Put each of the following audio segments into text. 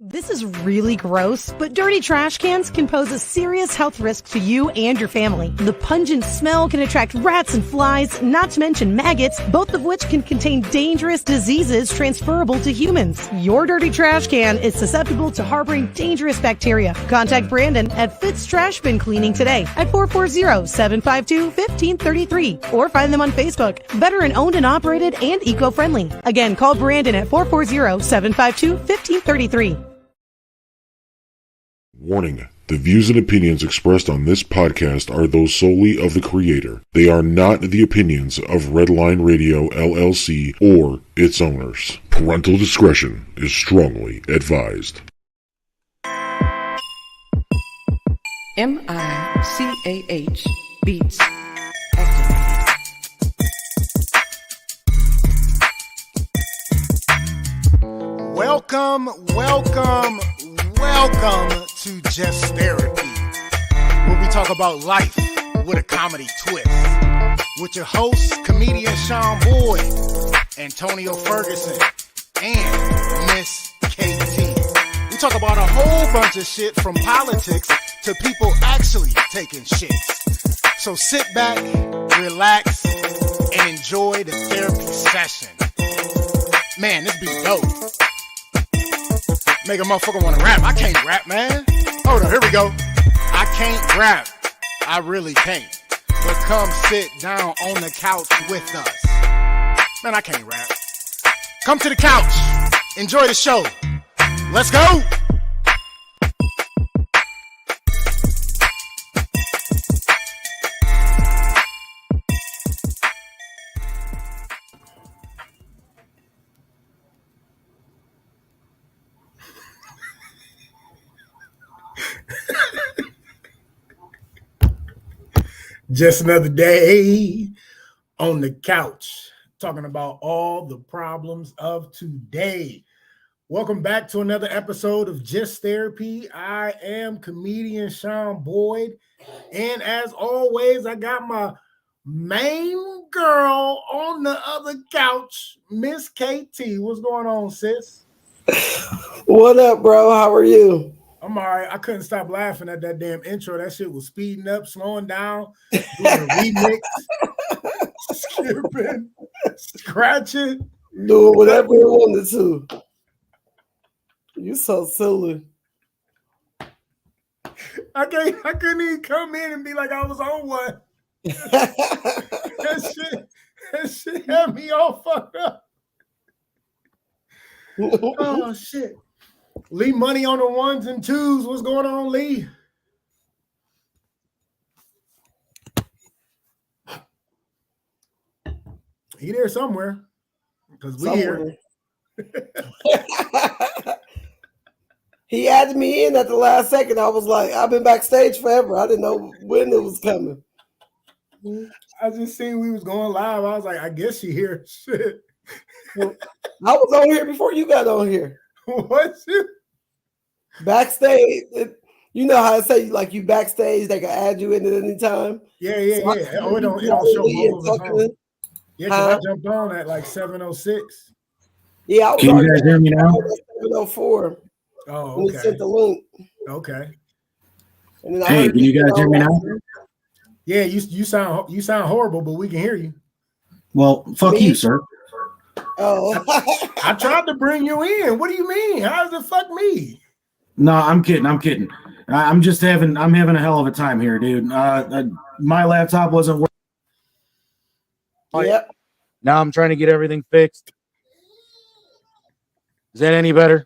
This is really gross, but dirty trash cans can pose a serious health risk to you and your family. The pungent smell can attract rats and flies, not to mention maggots, both of which can contain dangerous diseases transferable to humans. Your dirty trash can is susceptible to harboring dangerous bacteria. Contact Brandon at Fitz Trash Bin Cleaning today at 440-752-1533 or find them on Facebook. Veteran owned and operated and eco-friendly. Again, call Brandon at 440-752-1533. Warning. The views and opinions expressed on this podcast are those solely of the creator. They are not the opinions of Redline Radio LLC or its owners. Parental discretion is strongly advised. MICAH Beats. Welcome to Just Therapy, where we talk about life with a comedy twist. With your hosts, comedian Sean Boyd, Antonio Ferguson, and Miss KT. We talk about a whole bunch of shit from politics to people actually taking shits. So sit back, relax, and enjoy the therapy session. Man, this be dope. Make a motherfucker want to rap. I can't rap, man. Hold on, here we go. I can't rap. I really can't. But come sit down on the couch with us. Man, I can't rap. Come to the couch. Enjoy the show. Let's go. Just another day on the couch, talking about all the problems of today. Welcome back to another episode of Just Therapy. I am comedian Sean Boyd, and as always, I got my main girl on the other couch, Miss KT. What's going on, sis? What up, bro? How are you? I'm all right. I couldn't stop laughing at that damn intro. That shit was speeding up, slowing down, doing a remix, skipping, scratching. Doing whatever you wanted to. You so silly. I couldn't even come in and be like I was on one. That shit had me all fucked up. Oh shit. Lee Money on the ones and twos. What's going on, Lee? He there somewhere. Because we here. He added me in at the last second. I was like, I've been backstage forever. I didn't know when it was coming. I just seen we was going live. I was like, I guess she here. Shit. I was on here before you got on here. What? Backstage, you know how I say, like, you backstage, they can add you in at any time. Yeah. Oh, it don't show both of us. Yeah, because I jumped on at like 7:06. Yeah, I was. Can you guys hear me now? 7:04. Oh, okay. Sent the link. Okay. And then hey, can you guys hear me now? Yeah, you sound horrible, but we can hear you. Well, fuck you, sir. Oh, I tried to bring you in. What do you mean? How does it fuck me? No, I'm kidding. I'm having a hell of a time here, dude. My laptop wasn't working. Yep. Now I'm trying to get everything fixed. Is that any better?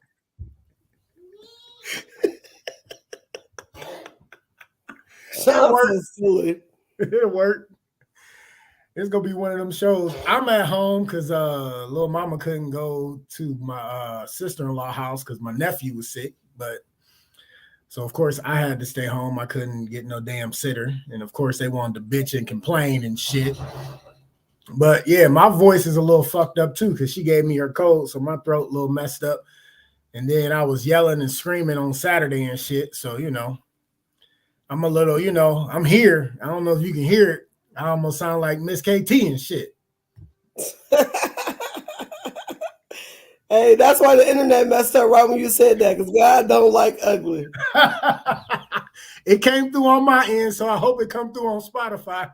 It'll work. It's gonna be one of them shows. I'm at home because little mama couldn't go to my sister-in-law house because my nephew was sick. But so of course I had to stay home. I couldn't get no damn sitter, and of course they wanted to bitch and complain and shit. But yeah, my voice is a little fucked up too because she gave me her cold, so my throat a little messed up. And then I was yelling and screaming on Saturday and shit. So I'm a little, I'm here. I don't know if you can hear it. I almost sound like Miss KT and shit. Hey, that's why the internet messed up right when you said that, because God don't like ugly. It came through on my end, so I hope it come through on Spotify.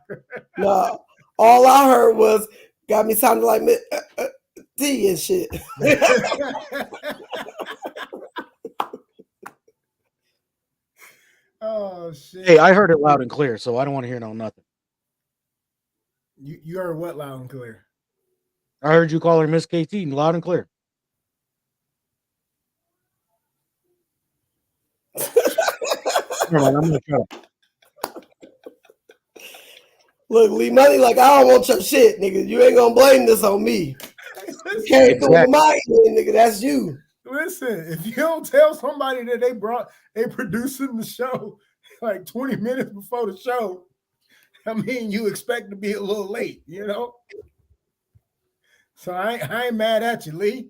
No, all I heard was got me sounding like T and shit. Oh shit! Hey, I heard it loud and clear, so I don't want to hear nothing. You heard what loud and clear? I heard you call her Miss KT loud and clear. Never mind, I'm gonna shut up. Look, Lee Money, like, I don't want your shit, nigga. You ain't gonna blame this on me. You came through with my end, nigga. That's you. Listen, if you don't tell somebody that they producing the show like 20 minutes before the show, I mean, you expect to be a little late, you know? So I ain't mad at you, Lee.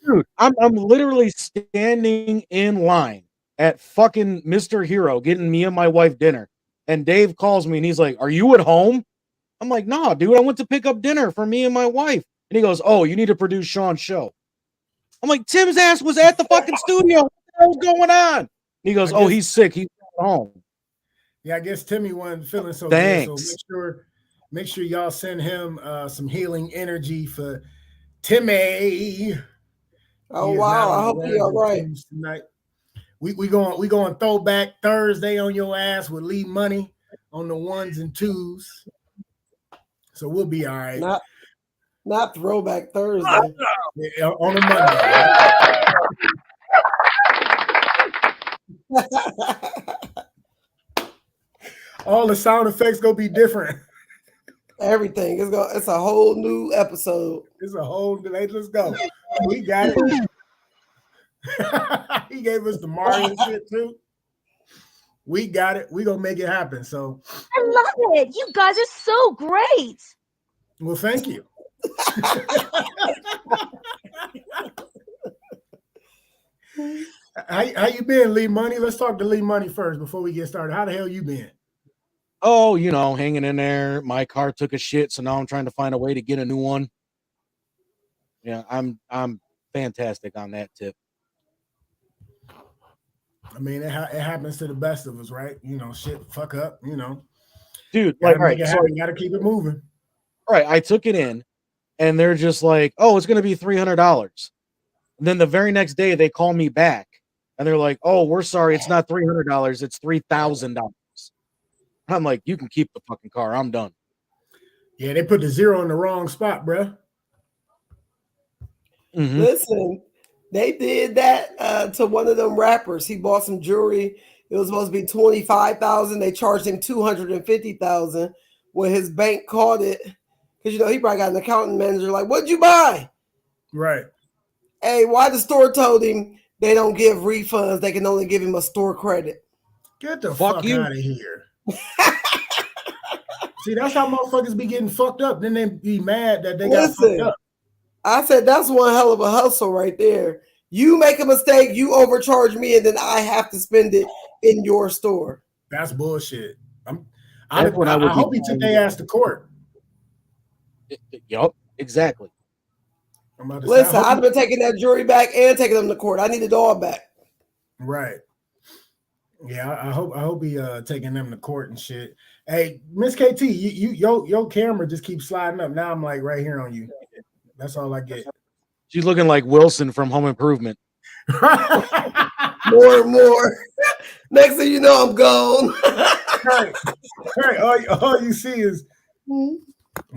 Dude, I'm literally standing in line at fucking Mr. Hero getting me and my wife dinner. And Dave calls me and he's like, "Are you at home?" I'm like, "Nah, dude, I went to pick up dinner for me and my wife." And he goes, "Oh, you need to produce Sean's show." I'm like, "Tim's ass was at the fucking studio. What the hell's going on?" And he goes, "Oh, he's sick. He's at home." Yeah, I guess Timmy wasn't feeling so Thanks. good. So make sure y'all send him some healing energy for Timmy. Oh wow, I hope you're all right. Tonight. We going throwback Thursday on your ass with Lee Money on the ones and twos. So we'll be all right. Not throwback Thursday. Yeah, on a Monday. All the sound effects gonna be different. Everything it's a whole new episode. It's a whole let's go. We got it. He gave us the Mario shit too. We got it. We gonna make it happen. So I love it. You guys are so great. Well, thank you. How you been, Lee Money? Let's talk to Lee Money first before we get started. How the hell you been? Oh, you know, hanging in there. My car took a shit, so now I'm trying to find a way to get a new one. Yeah, I'm fantastic on that tip. I mean, it happens to the best of us, right? You know, shit, fuck up, you know. Dude, like, all right, so you gotta keep it moving. All right, I took it in, and they're just like, "Oh, it's gonna be $300." Then the very next day, they call me back, and they're like, "Oh, we're sorry, it's not $300, it's $3,000." I'm like, "You can keep the fucking car. I'm done." Yeah, they put the zero in the wrong spot, bro. Mm-hmm. Listen, they did that to one of them rappers. He bought some jewelry. It was supposed to be $25,000. They charged him $250,000. When his bank caught it, because you know he probably got an accountant manager like, "What'd you buy?" Right. Hey, why the store told him they don't give refunds? They can only give him a store credit. Get the fuck out of here. See, that's how motherfuckers be getting fucked up. Then they be mad that they got fucked up. I said that's one hell of a hustle right there. You make a mistake, you overcharge me, and then I have to spend it in your store. That's bullshit. I hope he took their ass to court. Yup, exactly. Listen, I'd have been taking that jewelry back and taking them to court. I need it all back. Right. Yeah, I hope he taking them to court and shit. Hey, Miss KT, your camera just keeps sliding up. Now I'm like right here on you. That's all I get. She's looking like Wilson from Home Improvement. More and more. Next thing you know, I'm gone. Right. All you see is,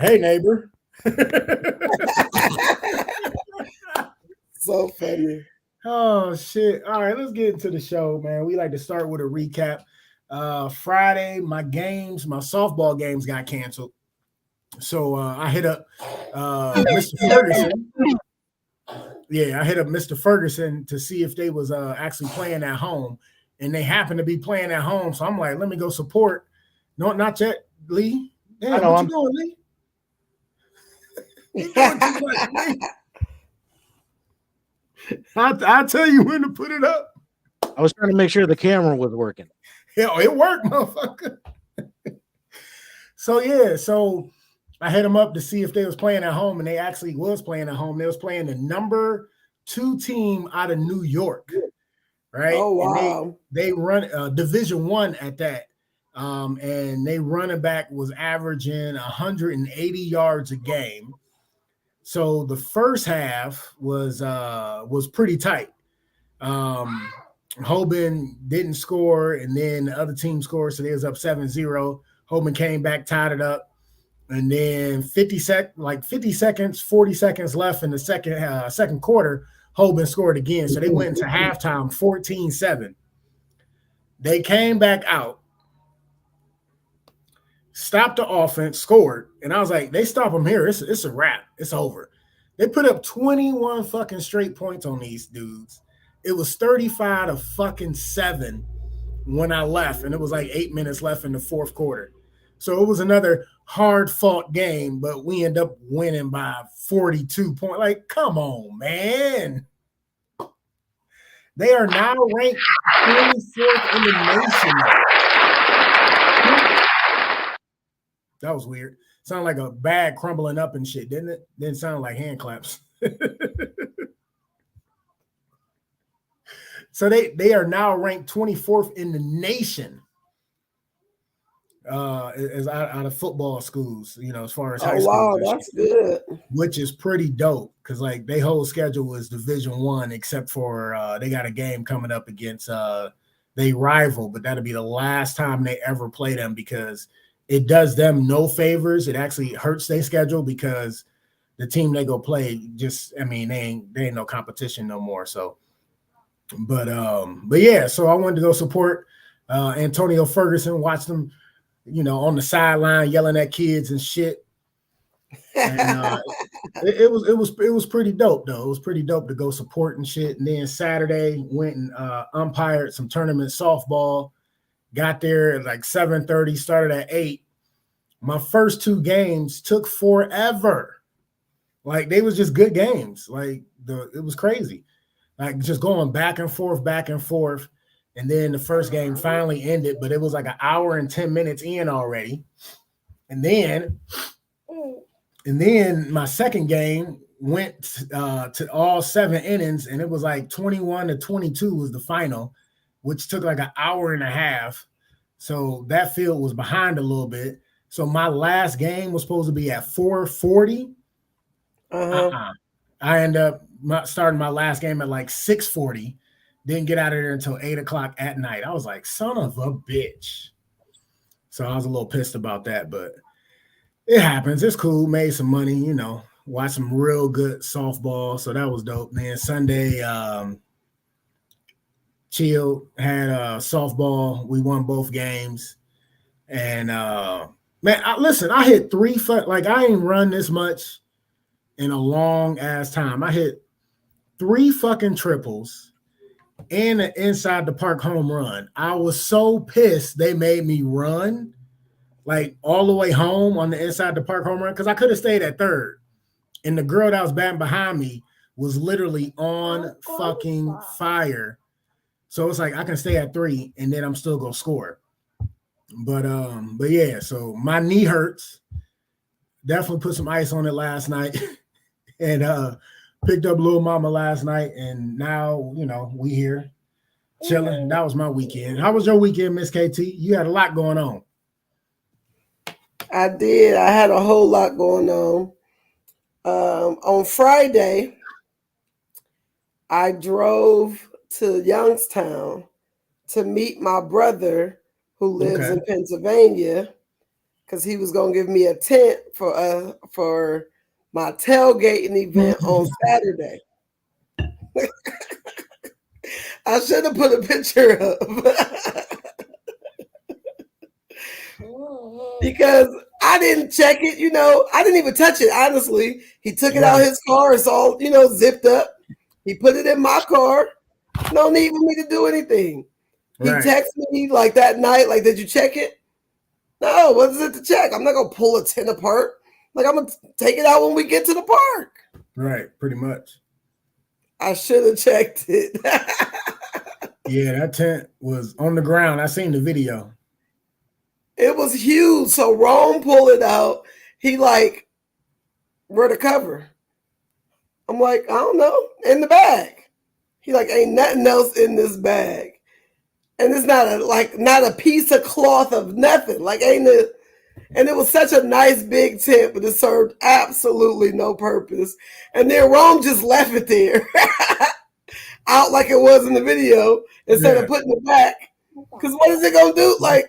hey, neighbor. So funny. Oh, shit. All right, let's get into the show, man. We like to start with a recap. Friday, my softball games got canceled. So I hit up Mr. Ferguson. Yeah, I hit up Mr. Ferguson to see if they was actually playing at home. And they happened to be playing at home. So I'm like, let me go support. No, not yet, Lee. Damn, what you doing, Lee? You doing too much, Lee. I'll tell you when to put it up. I was trying to make sure the camera was working. Hell, it worked, motherfucker. So I hit them up to see if they was playing at home, and they actually was playing at home. They was playing the number 2 team out of New York, right? Oh wow! And they run Division 1 at that, and they running back was averaging 180 yards a game. So the first half was pretty tight. Hoban didn't score, and then the other team scored, so they was up 7-0. Hoban came back, tied it up, and then 40 seconds left in the second quarter, Hoban scored again. So they went into halftime 14-7. They came back out, stopped the offense, scored, and I was like, they stop them here. It's a wrap. It's over. They put up 21 fucking straight points on these dudes. It was 35-7 when I left, and it was like 8 minutes left in the fourth quarter. So it was another hard-fought game, but we end up winning by 42 points. Like, come on, man. They are now ranked 24th in the nation. That was weird. Sounded like a bag crumbling up and shit, didn't it? Didn't sound like hand claps. So they are now ranked 24th in the nation as out of football schools, you know, as far as high school. Wow, that's good. Which is pretty dope because like their whole schedule is Division 1, except for they got a game coming up against they rival, but that'll be the last time they ever play them because it does them no favors. It actually hurts their schedule because the team they go play just, I mean, they ain't no competition no more. So, but yeah, so I wanted to go support Antonio Ferguson, watch them, you know, on the sideline yelling at kids and shit. And it was pretty dope though. It was pretty dope to go support and shit. And then Saturday went and umpired some tournament softball. Got there at like 7:30, started at 8. My first 2 games took forever. Like they was just good games. Like it was crazy. Like just going back and forth. And then the first game finally ended, but it was like an hour and 10 minutes in already. And then my second game went to all 7 innings, and it was like 21-22 was the final, which took like an hour and a half. So that field was behind a little bit. So my last game was supposed to be at 4:40. I ended up starting my last game at like 6:40. Didn't get out of there until 8 o'clock at night. I was like, son of a bitch. So I was a little pissed about that, but it happens. It's cool. Made some money, you know, watched some real good softball. So that was dope. Then Sunday, chilled, had softball. We won both games. And man, I hit 3 like I ain't run this much in a long ass time. I hit 3 fucking triples and an inside the park home run. I was so pissed they made me run like all the way home on the inside the park home run because I could have stayed at third. And the girl that was batting behind me was literally on fucking fire. So it's like I can stay at 3 and then I'm still gonna score. But yeah, so my knee hurts. Definitely put some ice on it last night. And picked up little mama last night, and now, you know, we here chilling. That was my weekend. How was your weekend, Miss KT? You had a lot going on. I did. I had a whole lot going on. On Friday, I drove to Youngstown to meet my brother who lives in Pennsylvania because he was going to give me a tent for my tailgating event on Saturday. I should have put a picture up because I didn't check it. You know, I didn't even touch it. Honestly, he took it out of his car. It's all, you know, zipped up. He put it in my car. No need for me to do anything. He texted me like that night, like, did you check it? No, what is it to check? I'm not going to pull a tent apart. Like, I'm going to take it out when we get to the park. Right, pretty much. I should have checked it. Yeah, that tent was on the ground. I seen the video. It was huge. So Rome pulled it out, He like, where the cover? I'm like, I don't know, in the bag. He like, ain't nothing else in this bag. And it's not a piece of cloth of nothing. Like ain't it? And it was such a nice big tent, but it served absolutely no purpose. And then Rome just left it there, out like it was in the video, instead of putting it back. Because what is it gonna do? Like,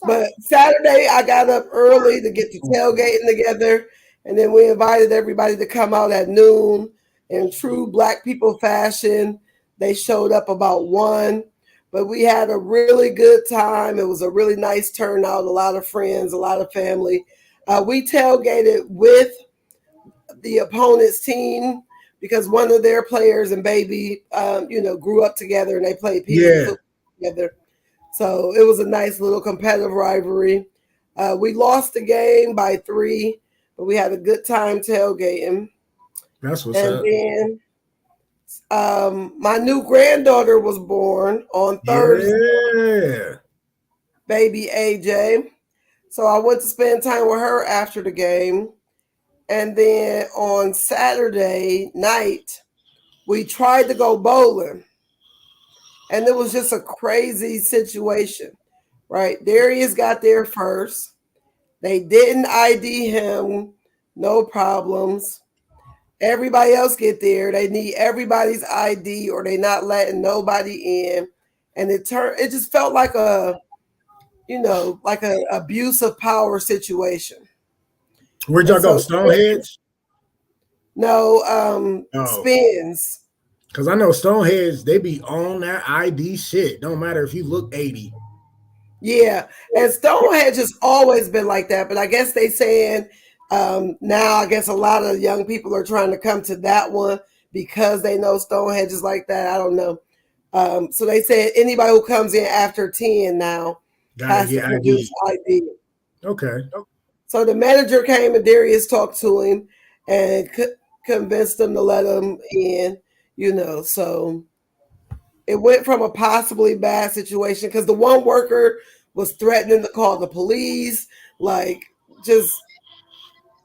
but Saturday I got up early to get the tailgating together, and then we invited everybody to come out at noon. In true Black people fashion, they showed up about 1. But we had a really good time. It was a really nice turnout, a lot of friends, a lot of family. We tailgated with the opponent's team because one of their players and baby, grew up together and they played football together. So it was a nice little competitive rivalry. We lost the game by 3, but we had a good time tailgating. That's what's up. And then my new granddaughter was born on Thursday. Yeah. Baby AJ. So I went to spend time with her after the game. And then on Saturday night, we tried to go bowling. And it was just a crazy situation, right? Darius got there first. They didn't ID him, no problems. Everybody else get there. They need everybody's ID or they not letting nobody in. And it just felt like an abuse of power situation. Where'd y'all go? Stonehenge? No, Spins. Because I know Stonehenge, they be on that ID shit. Don't matter if you look 80. Yeah. And Stonehenge has always been like that. But I guess they saying now I guess a lot of young people are trying to come to that one because they know Stonehenge is like that. I don't know. So they said anybody who comes in after 10 now has to produce ID. Okay. So the manager came and Darius talked to him and convinced him to let him in, So it went from a possibly bad situation because the one worker was threatening to call the police, like just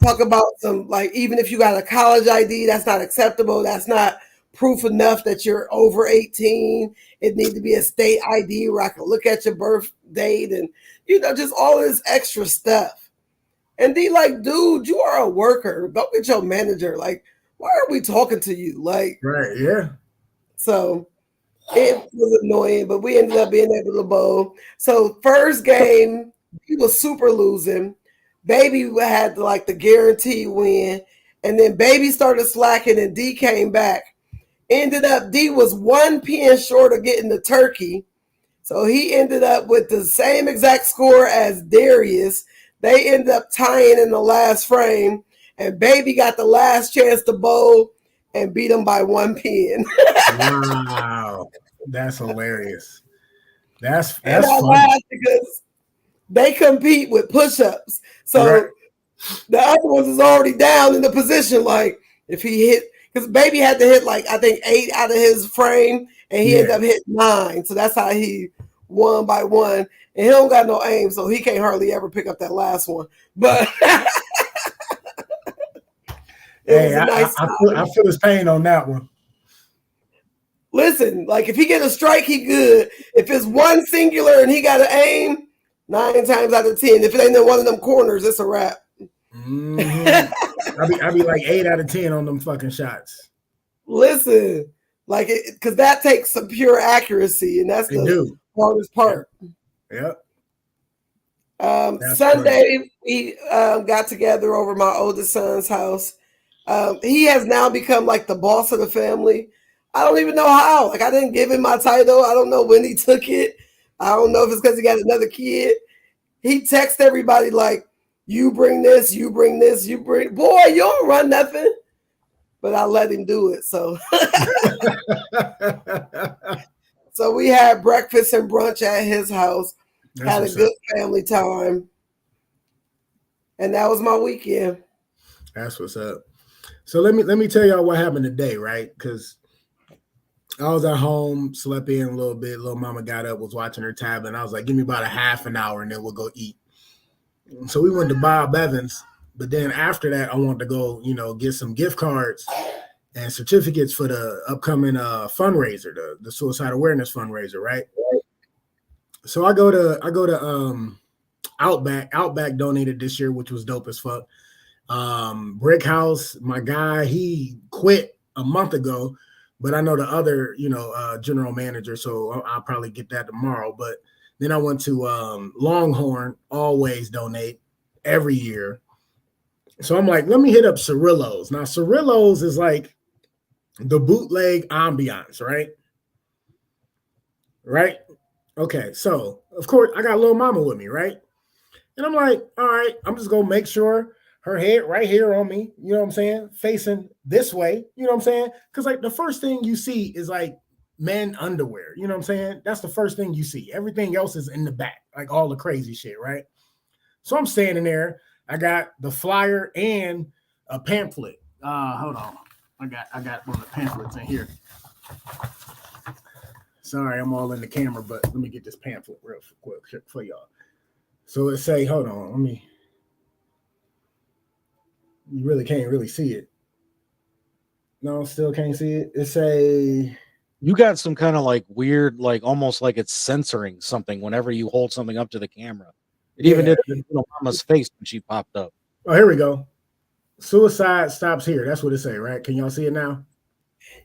talk about some, like, even if you got a college ID, that's not acceptable. That's not proof enough that you're over 18. It needs to be a state ID where I can look at your birth date and, just all this extra stuff. And they like, dude, you are a worker. Go get your manager. Like, why are we talking to you? Like, right, yeah. So it was annoying, but we ended up being able to bowl. So first game, he was super losing. Baby had the guarantee win. And then Baby started slacking and D came back. Ended up, D was 1 pin short of getting the turkey. So he ended up with the same exact score as Darius. They ended up tying in the last frame. And Baby got the last chance to bowl and beat him by 1 pin. Wow. That's hilarious. That's and I funny. laughed because they compete with push-ups. So the other ones is already down in the position. Like if he hit, because Baby had to hit I think 8 out of his frame, and he ended up hitting 9. So that's how he won by 1. And he don't got no aim, so he can't hardly ever pick up that last one. But I feel his pain on that one. Listen, if he get a strike, he good. If it's one singular and he got an aim, 9 times out of 10. If it ain't in one of them corners, it's a wrap. Mm-hmm. I'll be like 8 out of 10 on them fucking shots. Listen, because that takes some pure accuracy, and that's the hardest part. Yep. Sunday, we got together over my oldest son's house. He has now become the boss of the family. I don't even know how. I didn't give him my title. I don't know when he took it. I don't know if it's because he got another kid. He texts everybody you bring this, you bring this, you bring. Boy, you don't run nothing. But I let him do it. So, so we had breakfast and brunch at his house. Had a good family time. And that was my weekend. That's what's up. So let me tell y'all what happened today, right? Because I was at home, slept in a little bit. Little mama got up, was watching her tab, and I was like, give me about a half an hour and then we'll go eat. So we went to Bob Evans, but then after that, I wanted to go, get some gift cards and certificates for the upcoming fundraiser, the suicide awareness fundraiser, right? So I go to Outback. Outback donated this year, which was dope as fuck. Brick House, my guy, he quit a month ago. But I know the other, general manager, so I'll probably get that tomorrow. But then I went to Longhorn, always donate every year. So I'm like, let me hit up Cirillo's. Now, Cirillo's is like the bootleg ambiance, right? Right? Okay, so, of course, I got Lil Mama with me, right? And I'm like, all right, I'm just going to make sure her head right here on me, you know what I'm saying? Facing this way, you know what I'm saying? Because like the first thing you see is like men underwear, you know what I'm saying? That's the first thing you see. Everything else is in the back, like all the crazy shit, right? So I'm standing there. I got the flyer and a pamphlet. Hold on. I got one of the pamphlets in here. Sorry, I'm all in the camera, but let me get this pamphlet real quick for y'all. So it say, hold on, you really can't really see it. No, still can't see it. It say you got some kind of like weird, like almost like it's censoring something whenever you hold something up to the camera. It even did in Mama's face when she popped up. Oh, here we go. Suicide stops here. That's what it say, right? Can y'all see it now?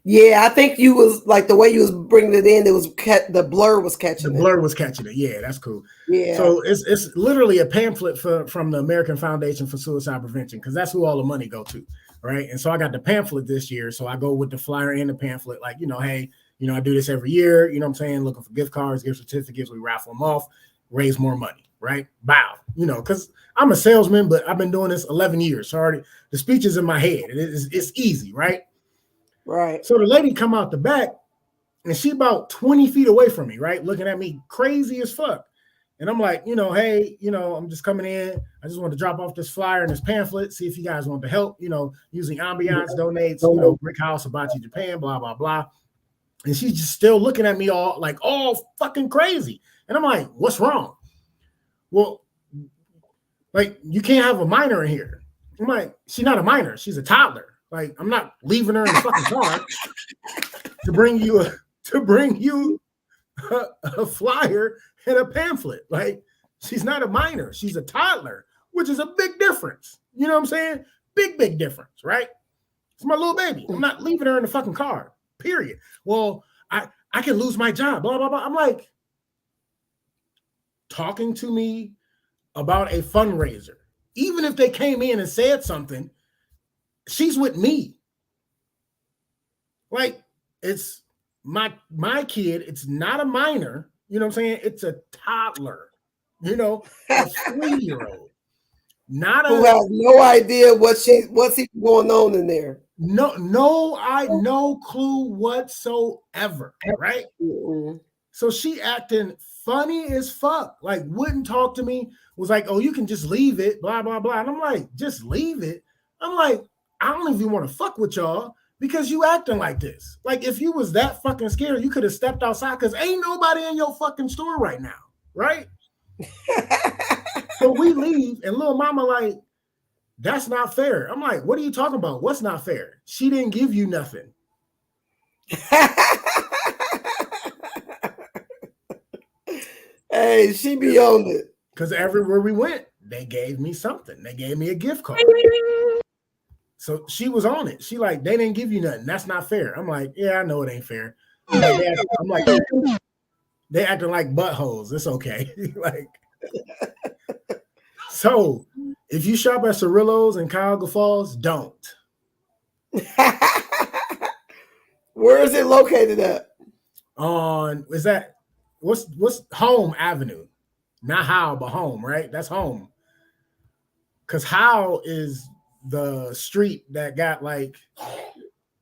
Yeah, I think you was like the way you was bringing it in. It was the blur was catching it. The blur was catching it. Yeah, that's cool. Yeah. So it's literally a pamphlet from the American Foundation for Suicide Prevention because that's who all the money go to, right? And so I got the pamphlet this year. So I go with the flyer and the pamphlet. Like, hey, I do this every year. You know what I'm saying? Looking for gift cards, gift certificates. We raffle them off, raise more money, right? Bow. Because I'm a salesman, but I've been doing this 11 years. So already the speech is in my head. It's easy, right? Right. So the lady come out the back and she about 20 feet away from me, right? Looking at me crazy as fuck. And I'm like, hey, I'm just coming in. I just want to drop off this flyer and this pamphlet, see if you guys want to help, using Ambiance donates, Brick House, Hibachi Japan, blah, blah, blah. And she's just still looking at me all fucking crazy. And I'm like, what's wrong? Well, like, you can't have a minor in here. I'm like, she's not a minor. She's a toddler. Like, I'm not leaving her in the fucking car to bring you a flyer and a pamphlet. Like, she's not a minor. She's a toddler, which is a big difference. You know what I'm saying? Big difference, right? It's my little baby. I'm not leaving her in the fucking car, period. Well, I can lose my job, blah, blah, blah. I'm like, talking to me about a fundraiser, even if they came in and said something, she's with me. Like, it's my kid. It's not a minor. You know what I'm saying? It's a toddler. A 3-year-old. Not who has no idea what's even going on in there. No clue whatsoever. Right? Mm-mm. So she acting funny as fuck. Like, wouldn't talk to me. Was like, oh, you can just leave it. Blah blah blah. And I'm like, just leave it. I'm like, I don't even want to fuck with y'all because you acting like this. Like, if you was that fucking scared, you could have stepped outside because ain't nobody in your fucking store right now, right? So we leave, and little mama like, that's not fair. I'm like, what are you talking about? What's not fair? She didn't give you nothing. Hey, she be on it. Because everywhere we went, they gave me something. They gave me a gift card. So she was on it. She like, they didn't give you nothing. That's not fair. I'm like, yeah, I know it ain't fair. I'm like, they acting like buttholes. It's okay. Like, so if you shop at Cirillo's in Cuyahoga Falls, don't. Where is it located at? What's Home Avenue? Not How, but Home, right? That's Home. Because How is the street that got like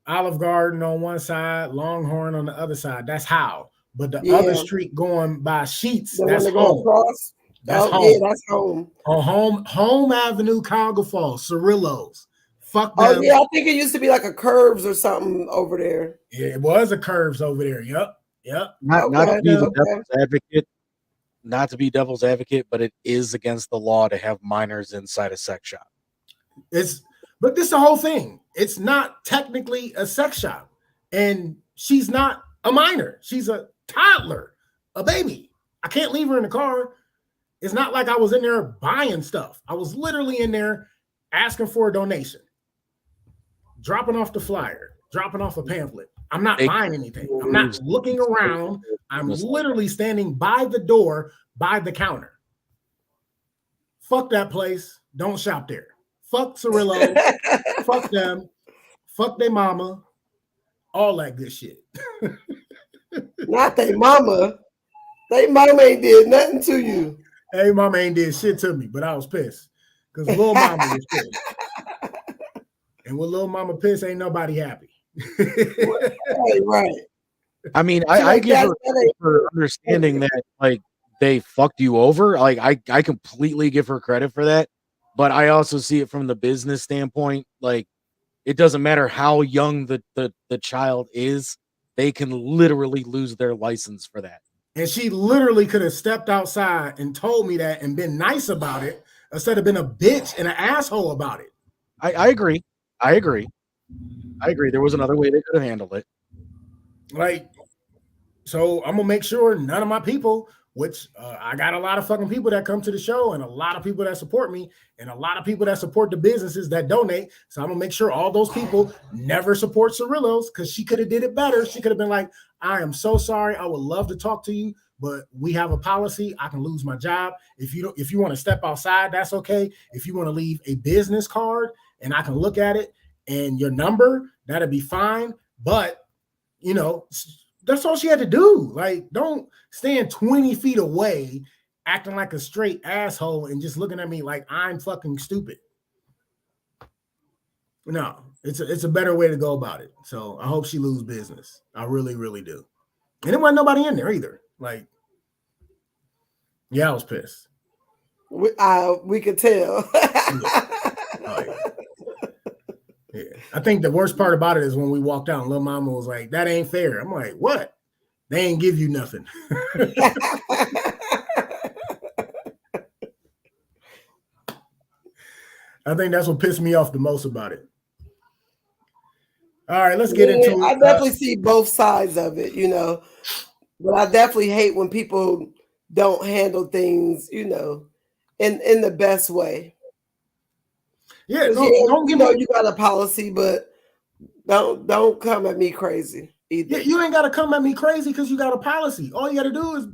Olive Garden on one side, Longhorn on the other side. That's How. But the other street going by Sheets, that's Home. That's Home. Yeah, that's Home. On Home Avenue, Cuyahoga Falls, Cirillo's. Fuck them. Oh yeah, I think it used to be like a Curves or something over there. Yeah, it was a Curves over there. Yep. Not to be the devil's advocate, not to be devil's advocate, but it is against the law to have minors inside a sex shop. But this is the whole thing. It's not technically a sex shop, and she's not a minor. She's a toddler, a baby. I can't leave her in the car. It's not like I was in there buying stuff. I was literally in there asking for a donation, dropping off the flyer, dropping off a pamphlet. I'm not buying anything. I'm not looking around. I'm literally standing by the door, by the counter. Fuck that place. Don't shop there. Fuck Cirillo. Fuck them. Fuck their mama. All that good shit. Not their mama. They mama ain't did nothing to you. Hey, mama ain't did shit to me, but I was pissed because little mama was pissed. And with little mama pissed, ain't nobody happy. Right. I mean, I give her credit for understanding that, like, they fucked you over. Like, I completely give her credit for that. But I also see it from the business standpoint. Like, it doesn't matter how young the child is, they can literally lose their license for that. And she literally could have stepped outside and told me that and been nice about it instead of being a bitch and an asshole about it. I agree. There was another way they could have handled it. Like, so I'm gonna make sure none of my people, which I got a lot of fucking people that come to the show and a lot of people that support me and a lot of people that support the businesses that donate. So I'm gonna make sure all those people never support Cirillo's, because she could have did it better. She could have been like, I am so sorry. I would love to talk to you, but we have a policy. I can lose my job. If you want to step outside, that's okay. If you want to leave a business card and I can look at it and your number, that'd be fine. But you know, that's all she had to do. Like, don't stand 20 feet away acting like a straight asshole and just looking at me like I'm fucking stupid. No, it's a better way to go about it. So I hope she lose business. I really, really do. And there wasn't nobody in there either. Like, yeah, I was pissed. We could tell. Yeah. I think the worst part about it is when we walked out and Lil Mama was like, that ain't fair. I'm like, what? They ain't give you nothing. I think that's what pissed me off the most about it. All right, let's get into it. I definitely see both sides of it, you know, but I definitely hate when people don't handle things, you know, in the best way. Yeah, don't give me. You got a policy, but don't come at me crazy either. Yeah, you ain't got to come at me crazy because you got a policy. All you got to do is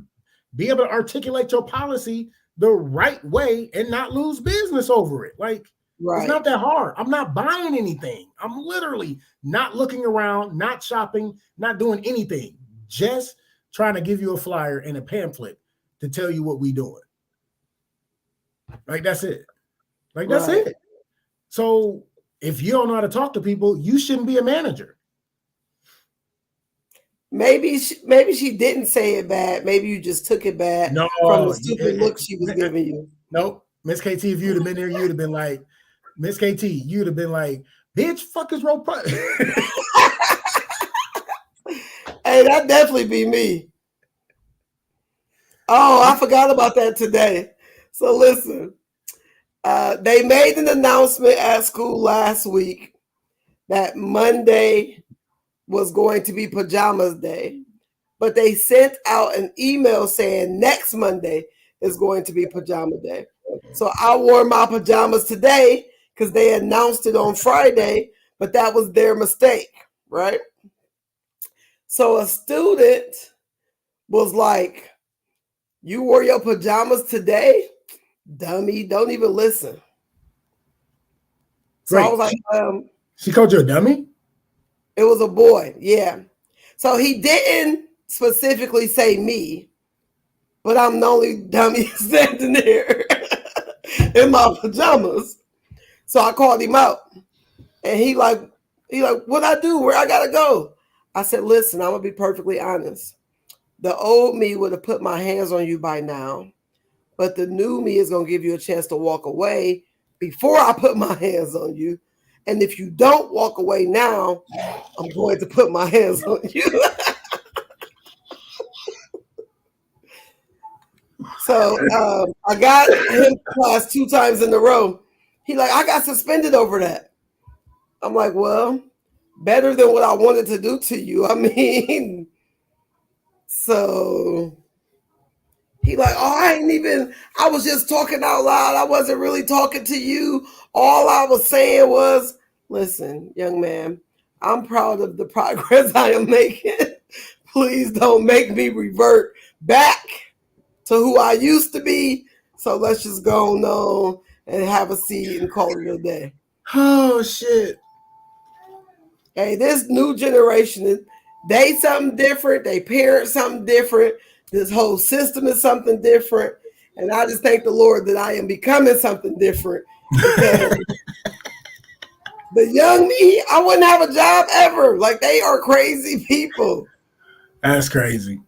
be able to articulate your policy the right way and not lose business over it. Like, right. It's not that hard. I'm not buying anything. I'm literally not looking around, not shopping, not doing anything. Just trying to give you a flyer and a pamphlet to tell you what we doing. Like, that's it. Like, that's it. So if you don't know how to talk to people, you shouldn't be a manager. Maybe she didn't say it bad. Maybe you just took it bad from the stupid look she was giving you. Nope. Miss KT, if you'd have been there, you'd have been like, Miss KT, you'd have been like, bitch, fuck is rope. Hey, that'd definitely be me. Oh, I forgot about that today. So listen. They made an announcement at school last week that Monday was going to be pajamas day, but they sent out an email saying next Monday is going to be pajama day. So I wore my pajamas today because they announced it on Friday, but that was their mistake, right? So a student was like, you wore your pajamas today? Dummy, don't even listen. So I was like, she called you a dummy? It was a boy, yeah. So he didn't specifically say me, but I'm the only dummy standing there in my pajamas. So I called him out. And he like, what I do? Where I gotta go? I said, listen, I'm gonna be perfectly honest. The old me would have put my hands on you by now. But the new me is going to give you a chance to walk away before I put my hands on you. And if you don't walk away now, I'm going to put my hands on you. So I got him class 2 times in a row. He like, I got suspended over that. I'm like, well, better than what I wanted to do to you. I mean, so he like, oh, I was just talking out loud. I wasn't really talking to you. All I was saying was, listen, young man, I'm proud of the progress I am making. Please don't make me revert back to who I used to be. So let's just go on and have a seat and call it a day. Oh, shit. Hey, this new generation, they something different. They parent something different. This whole system is something different. And I just thank the Lord that I am becoming something different. The young me, I wouldn't have a job ever. Like, they are crazy people. That's crazy.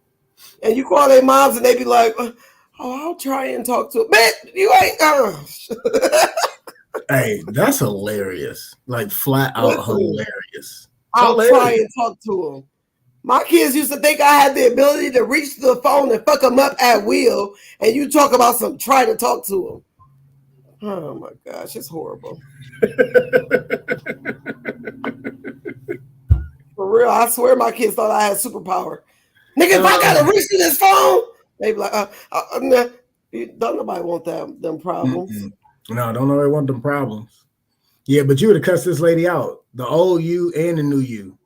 And you call their moms and they be like, oh, I'll try and talk to them. Man, you ain't. Hey, that's hilarious. Like, flat out hilarious. I'll try and talk to them. My kids used to think I had the ability to reach the phone and fuck them up at will. And you talk about some try to talk to them. Oh my gosh, it's horrible. For real, I swear my kids thought I had superpower. Nigga, if I gotta reach to this phone, they be like, don't nobody want them problems. Mm-mm. No, don't nobody want them problems. Yeah, but you would have cussed this lady out. The old you and the new you.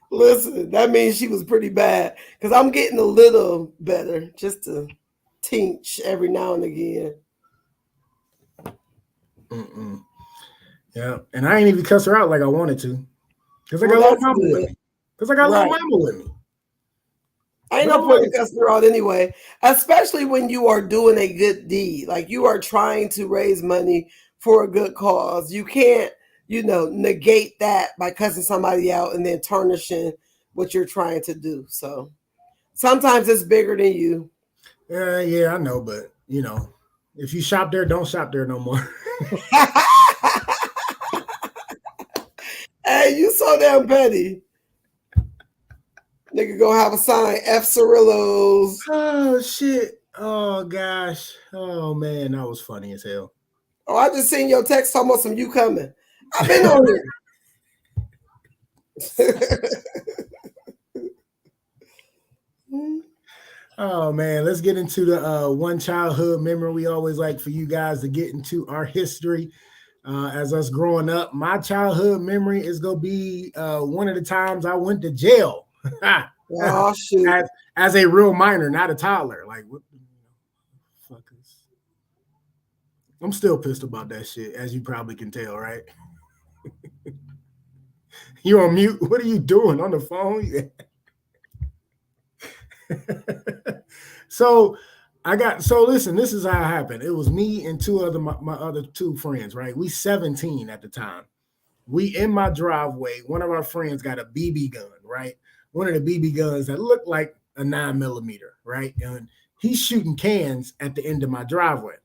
Listen, that means she was pretty bad because I'm getting a little better, just to teach every now and again. Mm-mm. Yeah, and I ain't even cuss her out like I wanted to because I got little mama with me. Because I got little mama with me. I ain't no point in cussing her out anyway, especially when you are doing a good deed. Like, you are trying to raise money for a good cause. You can't, negate that by cussing somebody out and then tarnishing what you're trying to do. So sometimes it's bigger than you. Yeah, I know, but if you shop there, don't shop there no more. Hey, you so damn petty. Nigga go have a sign, F Cirillos. Oh, shit. Oh, gosh. Oh, man, that was funny as hell. Oh, I just seen your text talking about some you coming. I've been on it. Oh, man, let's get into the one childhood memory we always like for you guys to get into our history. As us growing up, my childhood memory is going to be one of the times I went to jail. Oh, shit. As a real minor, not a toddler. Like, what the fuckers? I'm still pissed about that shit, as you probably can tell, right? You on mute? What are you doing on the phone? So listen, this is how it happened. It was me and my other two friends, right? We 17 at the time. We in my driveway, one of our friends got a BB gun, right? One of the BB guns that looked like a 9mm, right? And he's shooting cans at the end of my driveway.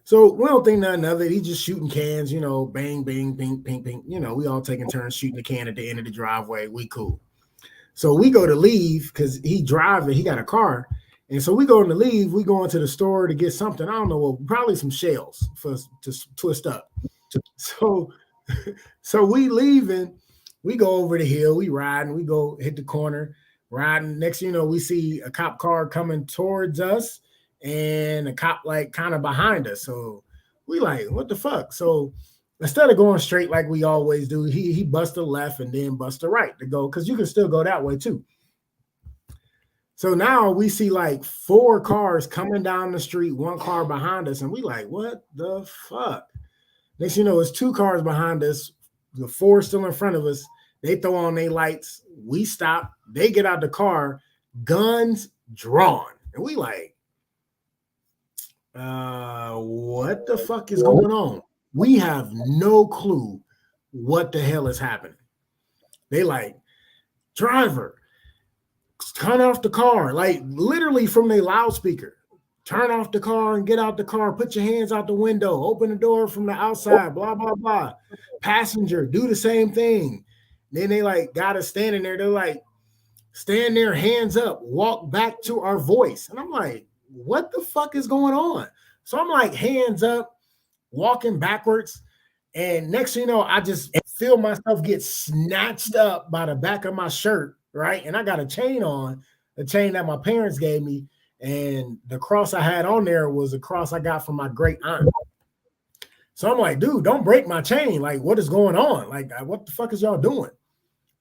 So we don't think nothing of it. He's just shooting cans, bang, bang, ping, ping, ping. We all taking turns shooting the can at the end of the driveway. We cool. So we go to leave because he driving. He got a car. And so we going to leave. We go into the store to get something. I don't know, probably some shells for us to twist up. So we leaving. We go over the hill. We riding. We go hit the corner, riding. Next thing you know, we see a cop car coming towards us and a cop like kind of behind us. So we like, what the fuck? So instead of going straight like we always do, he bust a left and then bust a right to go, because you can still go that way too. So now we see like 4 cars coming down the street, 1 car behind us, and we like, what the fuck? Next you know, it's 2 cars behind us, the 4 still in front of us. They throw on their lights. We stop. They get out the car, guns drawn. And we like, what the fuck is going on? We have no clue what the hell is happening. They like, driver, turn off the car. Like literally from their loudspeaker. turn off the car and get out the car, put your hands out the window, open the door from the outside, blah, blah, blah. Passenger, do the same thing. Then they like got us standing there. They're like, stand there, hands up, walk back to our voice. And I'm like, what the fuck is going on? So I'm like, hands up, walking backwards. And next thing you know, I just feel myself get snatched up by the back of my shirt, right? And I got a chain on, a chain that my parents gave me. And the cross I had on there was a cross I got from my great aunt. So I'm like, dude, don't break my chain. Like, what is going on? Like, what the fuck is y'all doing?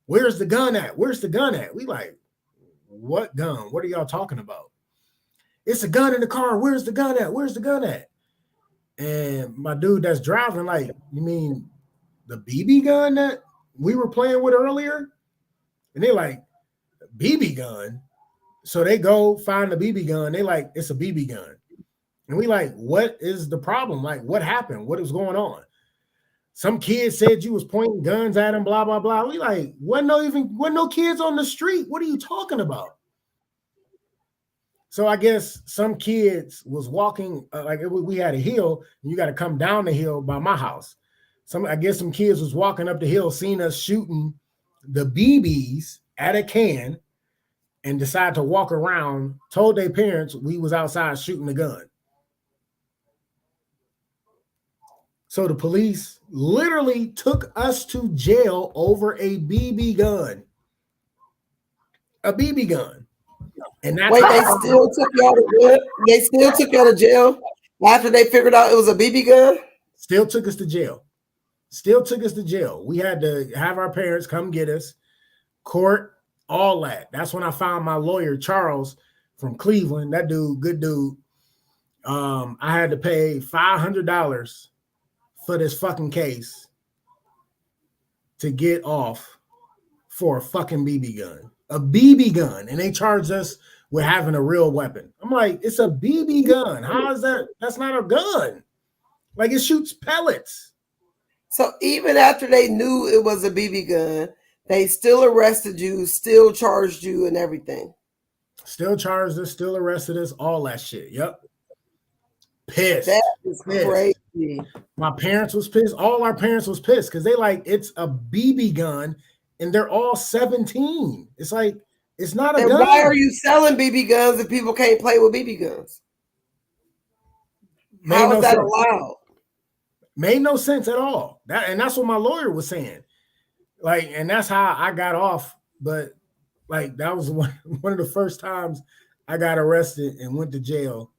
Where's the gun at? Where's the gun at? We like, what gun? What are y'all talking about? It's a gun in the car. Where's the gun at? Where's the gun at? And my dude that's driving, like, you mean the BB gun that we were playing with earlier? And they like, BB gun? So they go find the BB gun. They like, it's a BB gun. And we like, what is the problem? Like, what happened? What is going on? Some kid said you was pointing guns at him, blah, blah, blah. We like, wasn't no kids on the street. What are you talking about? So I guess some kids was walking, we had a hill, and you got to come down the hill by my house. I guess some kids was walking up the hill, seen us shooting the BBs at a can, and decided to walk around, told their parents we was outside shooting the gun. So the police literally took us to jail over a BB gun. A BB gun. And that's Wait, they still took y'all to jail? They still took y'all to jail after they figured out it was a BB gun? Still took us to jail. Still took us to jail. We had to have our parents come get us, court, all that. That's when I found my lawyer, Charles, from Cleveland. That dude, good dude. I had to pay $500 for this fucking case to get off for a fucking BB gun. A BB gun. And they charged us with having a real weapon. I'm like, it's a BB gun. How is that? That's not a gun. Like, it shoots pellets. So even after they knew it was a BB gun, they still arrested you, still charged you and everything. Still charged us, still arrested us, all that shit. Yep. Pissed. That is crazy. My parents was pissed. All our parents was pissed because they like, it's a BB gun and they're all 17. It's like, it's not a gun. Why are you selling BB guns if people can't play with BB guns? How is that allowed? Made no sense at all. That's what my lawyer was saying. Like, and that's how I got off. But like, that was one of the first times I got arrested and went to jail.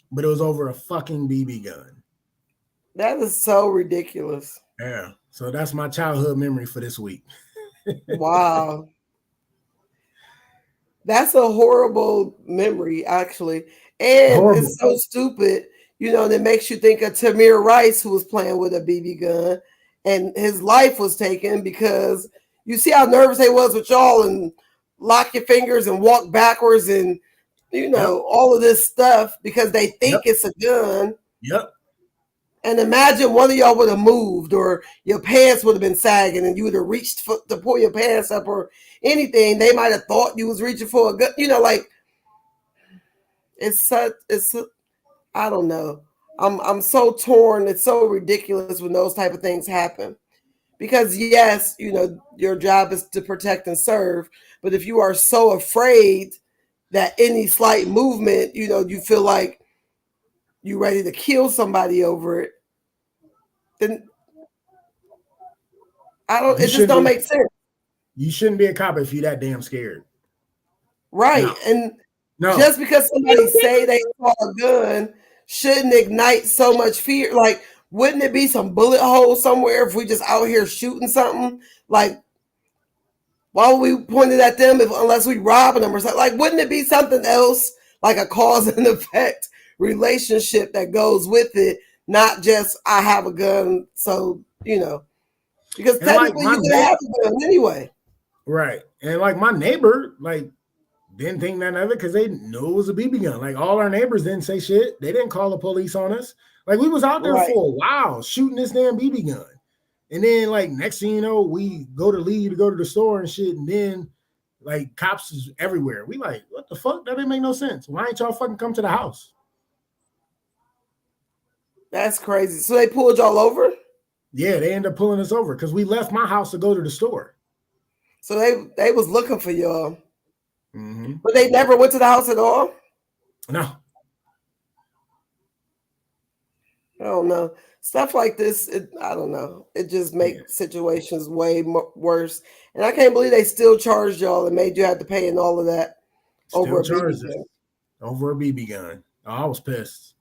But it was over a fucking BB gun. That is so ridiculous. Yeah. So that's my childhood memory for this week. Wow. That's a horrible memory, actually. And horrible. It's so stupid. You know, that makes you think of Tamir Rice, who was playing with a BB gun, and his life was taken because you see how nervous they was with y'all and lock your fingers and walk backwards and, you know, all of this stuff because they think it's a gun. Yep. And imagine one of y'all would have moved or your pants would have been sagging and you would have reached to pull your pants up or anything. They might have thought you was reaching for a gun. You know, like, I don't know. I'm so torn. It's so ridiculous when those type of things happen. Because yes, you know, your job is to protect and serve. But if you are so afraid that any slight movement, you know, you feel like you're ready to kill somebody over it, then it just don't make sense. You shouldn't be a cop if you're that damn scared. Right. No. And just because somebody say they saw a gun shouldn't ignite so much fear. Like, wouldn't it be some bullet holes somewhere if we just out here shooting something? Like, why would we point it at them unless we robbing them or something? Like, wouldn't it be something else, like a cause and effect relationship that goes with it, not just I have a gun, so, you know, because technically you could have a gun anyway. Right. And like my neighbor, like, didn't think none of it because they knew it was a BB gun. Like, all our neighbors didn't say shit. They didn't call the police on us. Like, we was out there for a while shooting this damn BB gun. And then, like, next thing you know, we go to leave to go to the store and shit. And then, like, cops is everywhere. We like, what the fuck? That didn't make no sense. Why ain't y'all fucking come to the house? That's crazy. So they pulled y'all over? Yeah, they ended up pulling us over because we left my house to go to the store. So they was looking for y'all. Mm-hmm. But they never went to the house at all? No. I don't know. Stuff like this, I don't know. It just makes situations way worse. And I can't believe they still charged y'all and made you have to pay and all of that over a BB gun. Over a BB gun. Oh, I was pissed.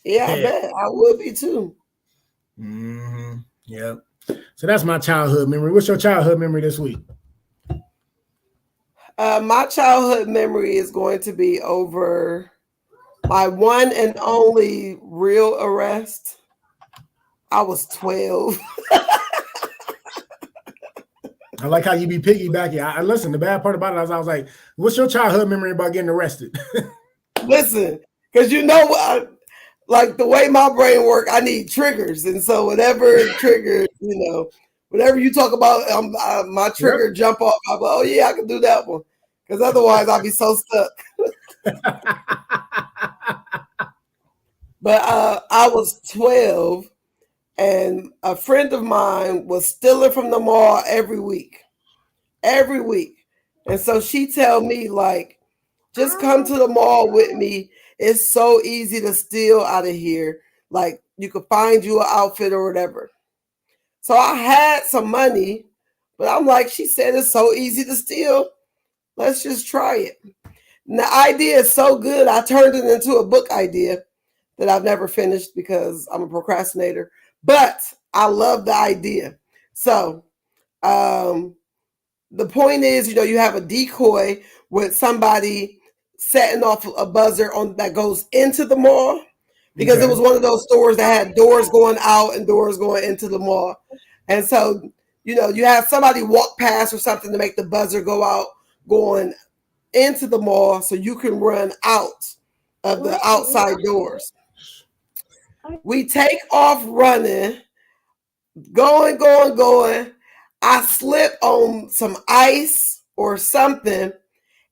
Yeah, I bet. I would be too. Mm-hmm. Yep. So that's my childhood memory. What's your childhood memory this week? My childhood memory is going to be over my one and only real arrest. I was 12. I like how you be piggybacking. I listen, the bad part about it is I was like, what's your childhood memory about getting arrested? Listen, because you know, like the way my brain works, I need triggers. And so whatever triggers, whatever you talk about, my trigger jump off. I'm like, oh yeah, I can do that one. Because otherwise I'll be so stuck. But I was 12 and a friend of mine was stealing from the mall every week. And so she tell me like, just come to the mall with me. It's so easy to steal out of here. Like you could find you an outfit or whatever. So I had some money, but I'm like, she said it's so easy to steal. Let's just try it. And the idea is so good. I turned it into a book idea that I've never finished because I'm a procrastinator, but I love the idea. So the point is, you have a decoy with somebody setting off a buzzer on that goes into the mall because it was one of those stores that had doors going out and doors going into the mall. And so, you have somebody walk past or something to make the buzzer go out going into the mall so you can run out of the outside doors. We take off running, going. I slip on some ice or something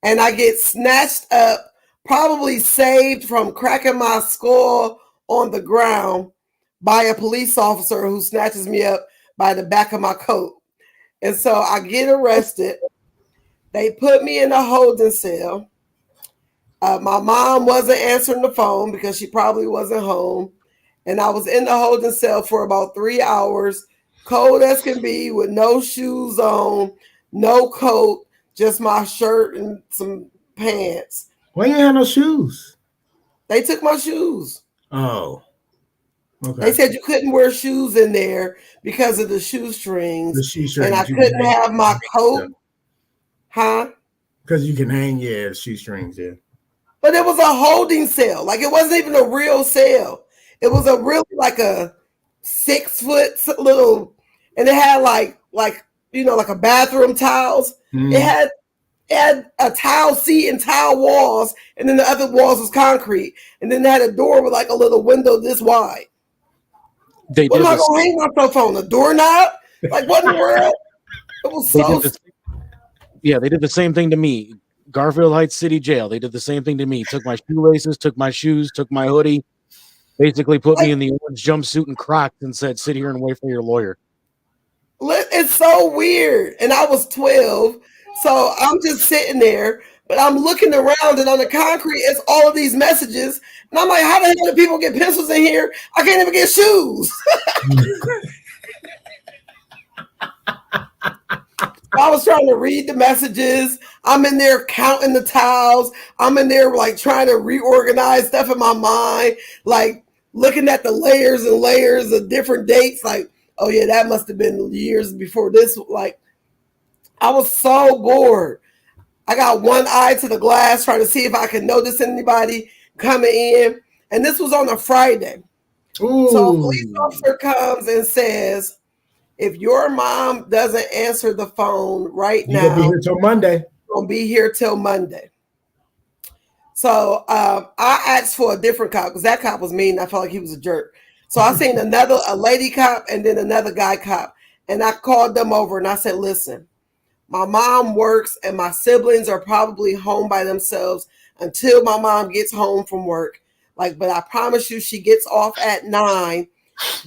and I get snatched up, probably saved from cracking my skull on the ground by a police officer who snatches me up by the back of my coat. And so I get arrested. They put me in a holding cell. My mom wasn't answering the phone because she probably wasn't home. And I was in the holding cell for about 3 hours, cold as can be, with no shoes on, no coat, just my shirt and some pants. Why you have no shoes? They took my shoes. Oh. Okay. They said you couldn't wear shoes in there because of the shoestrings. The shoestrings. And I couldn't have my coat. Huh? Because you can hang, shoestrings, yeah. But it was a holding cell. Like it wasn't even a real cell. It was a really like a 6 foot little, and it had like a bathroom tiles. Mm. It had a tile seat and tile walls, and then the other walls was concrete. And then they had a door with like a little window this wide. What am I gonna hang myself on? A doorknob? Like what in the world? It was so. They did the same thing to me. Garfield Heights City Jail. They did the same thing to me. Took my shoelaces, took my shoes, took my hoodie. Basically put me in the orange jumpsuit and Crocs and said, sit here and wait for your lawyer. It's so weird. And I was 12. So I'm just sitting there, but I'm looking around and on the concrete, it's all of these messages. And I'm like, how the hell do people get pencils in here? I can't even get shoes. I was trying to read the messages. I'm in there counting the tiles. I'm in there like trying to reorganize stuff in my mind, like looking at the layers and layers of different dates. Like, oh yeah, that must have been years before this. Like, I was so bored. I got one eye to the glass trying to see if I could notice anybody coming in. And this was on a Friday. Ooh. So a police officer comes and says, if your mom doesn't answer the phone right now, you're gonna be here till Monday. Gonna be here till Monday. So I asked for a different cop because that cop was mean. I felt like he was a jerk. So I seen a lady cop and then another guy cop, and I called them over and I said, "Listen, my mom works and my siblings are probably home by themselves until my mom gets home from work. Like, but I promise you, she gets off at 9.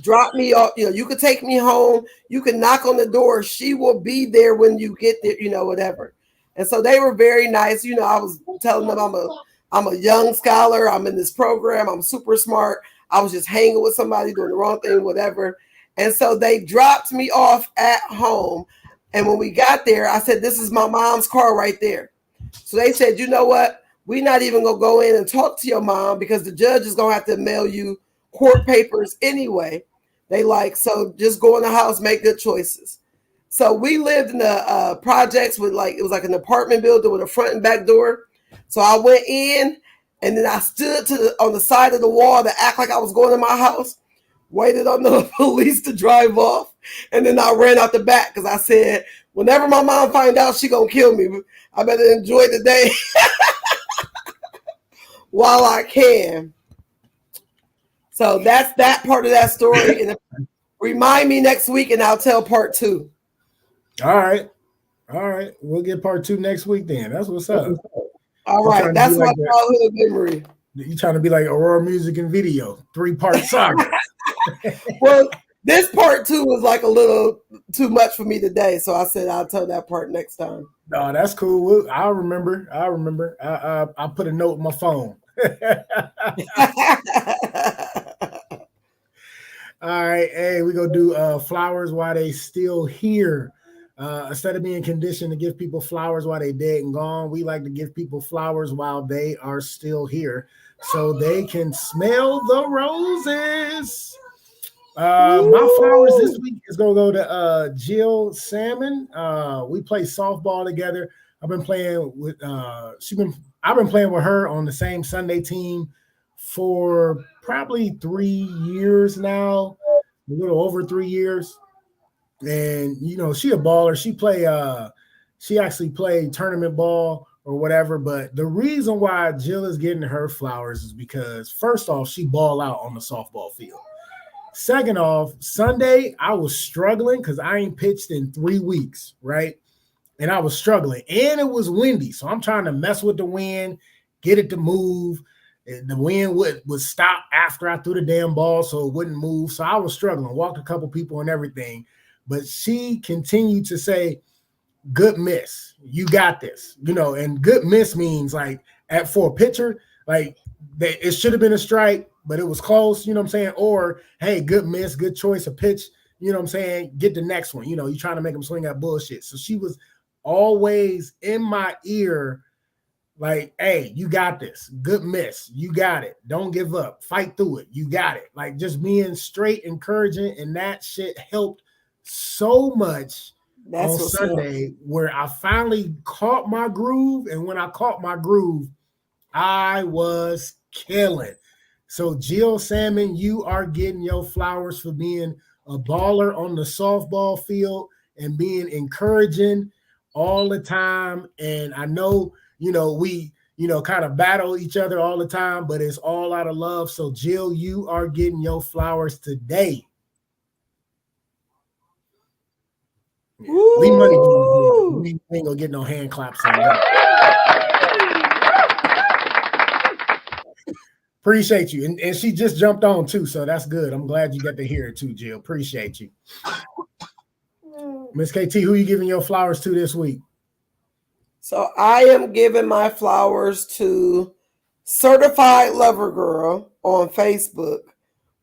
Drop me off. You know, you could take me home. You can knock on the door. She will be there when you get there. You know, whatever. And so they were very nice. You know, I was telling them I'm a young scholar. I'm in this program. I'm super smart. I was just hanging with somebody doing the wrong thing, whatever. And so they dropped me off at home. And when we got there, I said, this is my mom's car right there. So they said, you know what? We're not even going to go in and talk to your mom because the judge is going to have to mail you court papers anyway. They like, so just go in the house, make good choices. So we lived in the projects with like, it was like an apartment building with a front and back door. So I went in and then I stood on the side of the wall to act like I was going to my house, waited on the police to drive off. And then I ran out the back because I said, whenever my mom find out, she going to kill me. I better enjoy the day while I can. So that's that part of that story. And remind me next week and I'll tell part 2. All right. We'll get part 2 next week then. That's what's up. All right. That's my childhood memory. You trying to be like Aurora Music and Video, 3-part saga. Well, this part 2 was like a little too much for me today. So I said I'll tell that part next time. No, that's cool. I'll remember. I put a note in my phone. All right. Hey, we're going to do flowers while they still here. Instead of being conditioned to give people flowers while they dead and gone, we like to give people flowers while they are still here so they can smell the roses. My flowers this week is going to go to Jill Salmon. We play softball together. I've been playing with I've been playing with her on the same Sunday team for probably 3 years now, a little over 3 years. And you know, she a baller. She actually played tournament ball or whatever. But the reason why Jill is getting her flowers is because first off, she ball out on the softball field. Second off, Sunday I was struggling because I ain't pitched in 3 weeks, right? And I was struggling, and it was windy, so I'm trying to mess with the wind, get it to move. The wind would stop after I threw the damn ball, so it wouldn't move. So I was struggling, walked a couple people and everything. But she continued to say, good miss, you got this. You know, and good miss means like for a pitcher, like it should have been a strike, but it was close, you know what I'm saying? Or, hey, good miss, good choice of pitch, you know what I'm saying? Get the next one. You know, you're trying to make them swing at bullshit. So she was always in my ear like, hey, you got this. Good miss. You got it. Don't give up. Fight through it. You got it. Like just being straight, encouraging, and that shit helped so much on Sunday where I finally caught my groove. And when I caught my groove, I was killing. So Jill Salmon, you are getting your flowers for being a baller on the softball field and being encouraging all the time. And I know, you know, we, you know, kind of battle each other all the time, but it's all out of love. So Jill, you are getting your flowers today. Yeah. Leave money. We ain't gonna get no hand claps. Appreciate you. And she just jumped on too, so that's good. I'm glad you got to hear it too, Jill. Appreciate you. Miss KT, who you giving your flowers to this week? So I am giving my flowers to Certified Lover Girl on Facebook,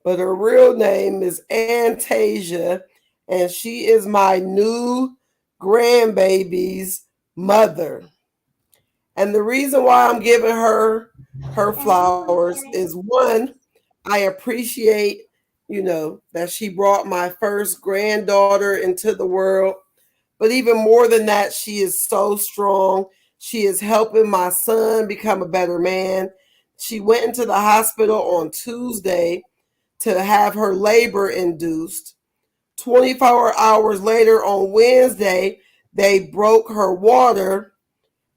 but her real name is Antasia, and she is my new grandbaby's mother. And the reason why I'm giving her flowers is, one, I appreciate, you know, that she brought my first granddaughter into the world. But even more than that, she is so strong. She is helping my son become a better man. She went into the hospital on Tuesday to have her labor induced. 24 hours later on Wednesday, they broke her water,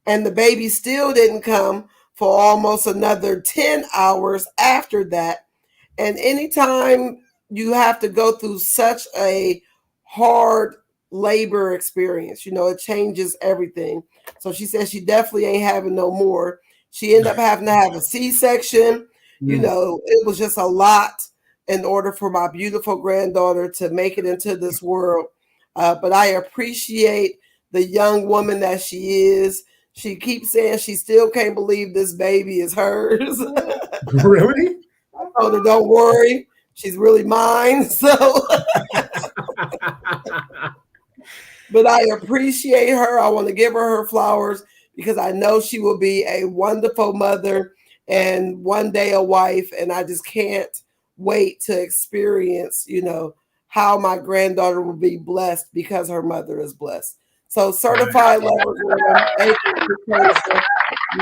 and the baby still didn't come for almost another 10 hours after that. And anytime you have to go through such a hard labor experience, you know, it changes everything. So she said she definitely ain't having no more. She ended up having to have a C-section. You know, it was just a lot in order for my beautiful granddaughter to make it into this world. But I appreciate the young woman that she is. She keeps saying she still can't believe this baby is hers. Really? I told her, don't worry, she's really mine. So, but I appreciate her. I want to give her flowers because I know she will be a wonderful mother and one day a wife. And I just can't wait to experience, you know, how my granddaughter will be blessed because her mother is blessed. So certified lover girl, you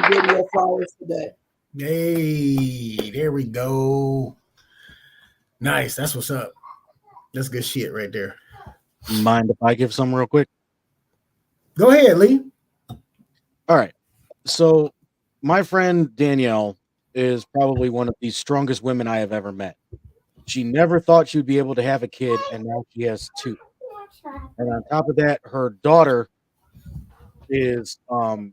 give me your flowers today. Hey, there we go. Nice. That's what's up. That's good shit right there. Mind if I give some real quick? Go ahead, Lee. All right. So my friend Danielle is probably one of the strongest women I have ever met. She never thought she'd be able to have a kid, and now she has 2. And on top of that, her daughter is on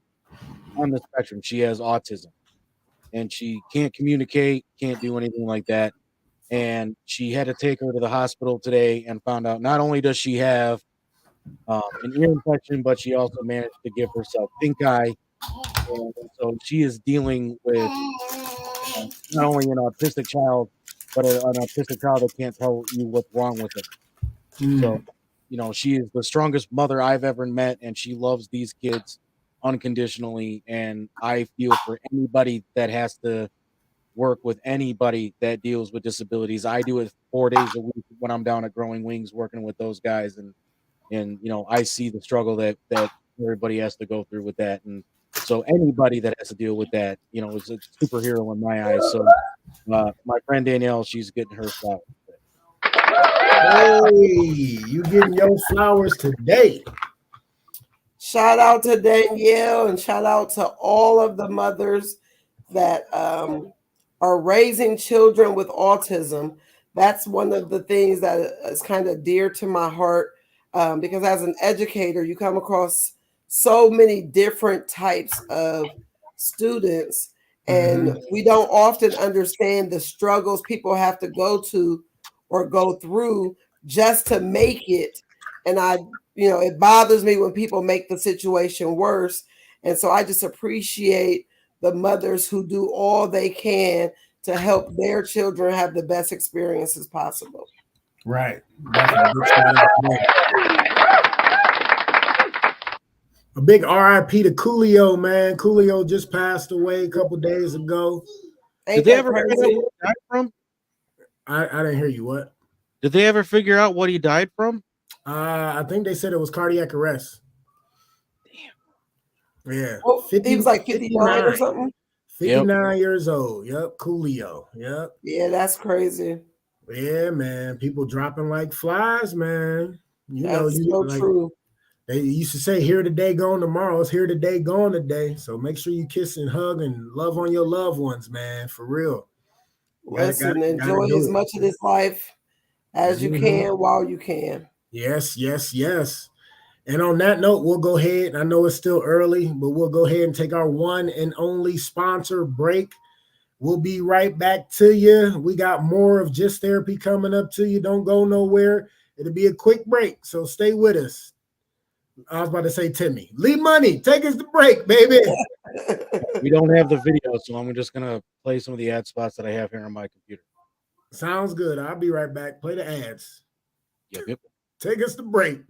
the spectrum. She has autism, and she can't communicate, can't do anything like that. And she had to take her to the hospital today and found out not only does she have an ear infection, but she also managed to give herself pink eye. And so she is dealing with not only an autistic child, but an autistic child that can't tell you what's wrong with it. So, you know, she is the strongest mother I've ever met, and she loves these kids unconditionally. And I feel for anybody that has to work with anybody that deals with disabilities. I do it 4 days a week when I'm down at Growing Wings working with those guys, and you know, I see the struggle that everybody has to go through with that. And so anybody that has to deal with that, you know, is a superhero in my eyes. So my friend Danielle, she's getting her flowers. Hey, you getting your flowers today. Shout out to Danielle and shout out to all of the mothers that are raising children with autism. That's one of the things that is kind of dear to my heart because as an educator, you come across so many different types of students, and we don't often understand the struggles people have to go to or go through just to make it. And you know, it bothers me when people make the situation worse. And so I just appreciate the mothers who do all they can to help their children have the best experiences possible. Right. A big RIP to Coolio, man. Coolio just passed away a couple days ago. Ain't Did they that ever figure out crazy? what he died from? I didn't hear you. What? Did they ever figure out what he died from? I think they said it was cardiac arrest. Damn. Yeah. Well, he was like 59 or something. 59 years old. Yep. Coolio. Yep. Yeah, that's crazy. Yeah, man. People dropping like flies, man. You know, That's so like, true. they used to say, here today, gone tomorrow. It's here today, gone today. So make sure you kiss and hug and love on your loved ones, man. For real. Listen, enjoy as much of this life as you can while you can. Yes, yes, yes. And on that note, we'll go ahead. I know it's still early, but we'll go ahead and take our one and only sponsor break. We'll be right back to you. We got more of Just Therapy coming up to you. Don't go nowhere. It'll be a quick break, so stay with us. I was about to say Timmy. Lee Money, take us to break, baby. We don't have the video, so I'm just going to play some of the ad spots that I have here on my computer. Sounds good. I'll be right back. Play the ads. Yep. Take us to break.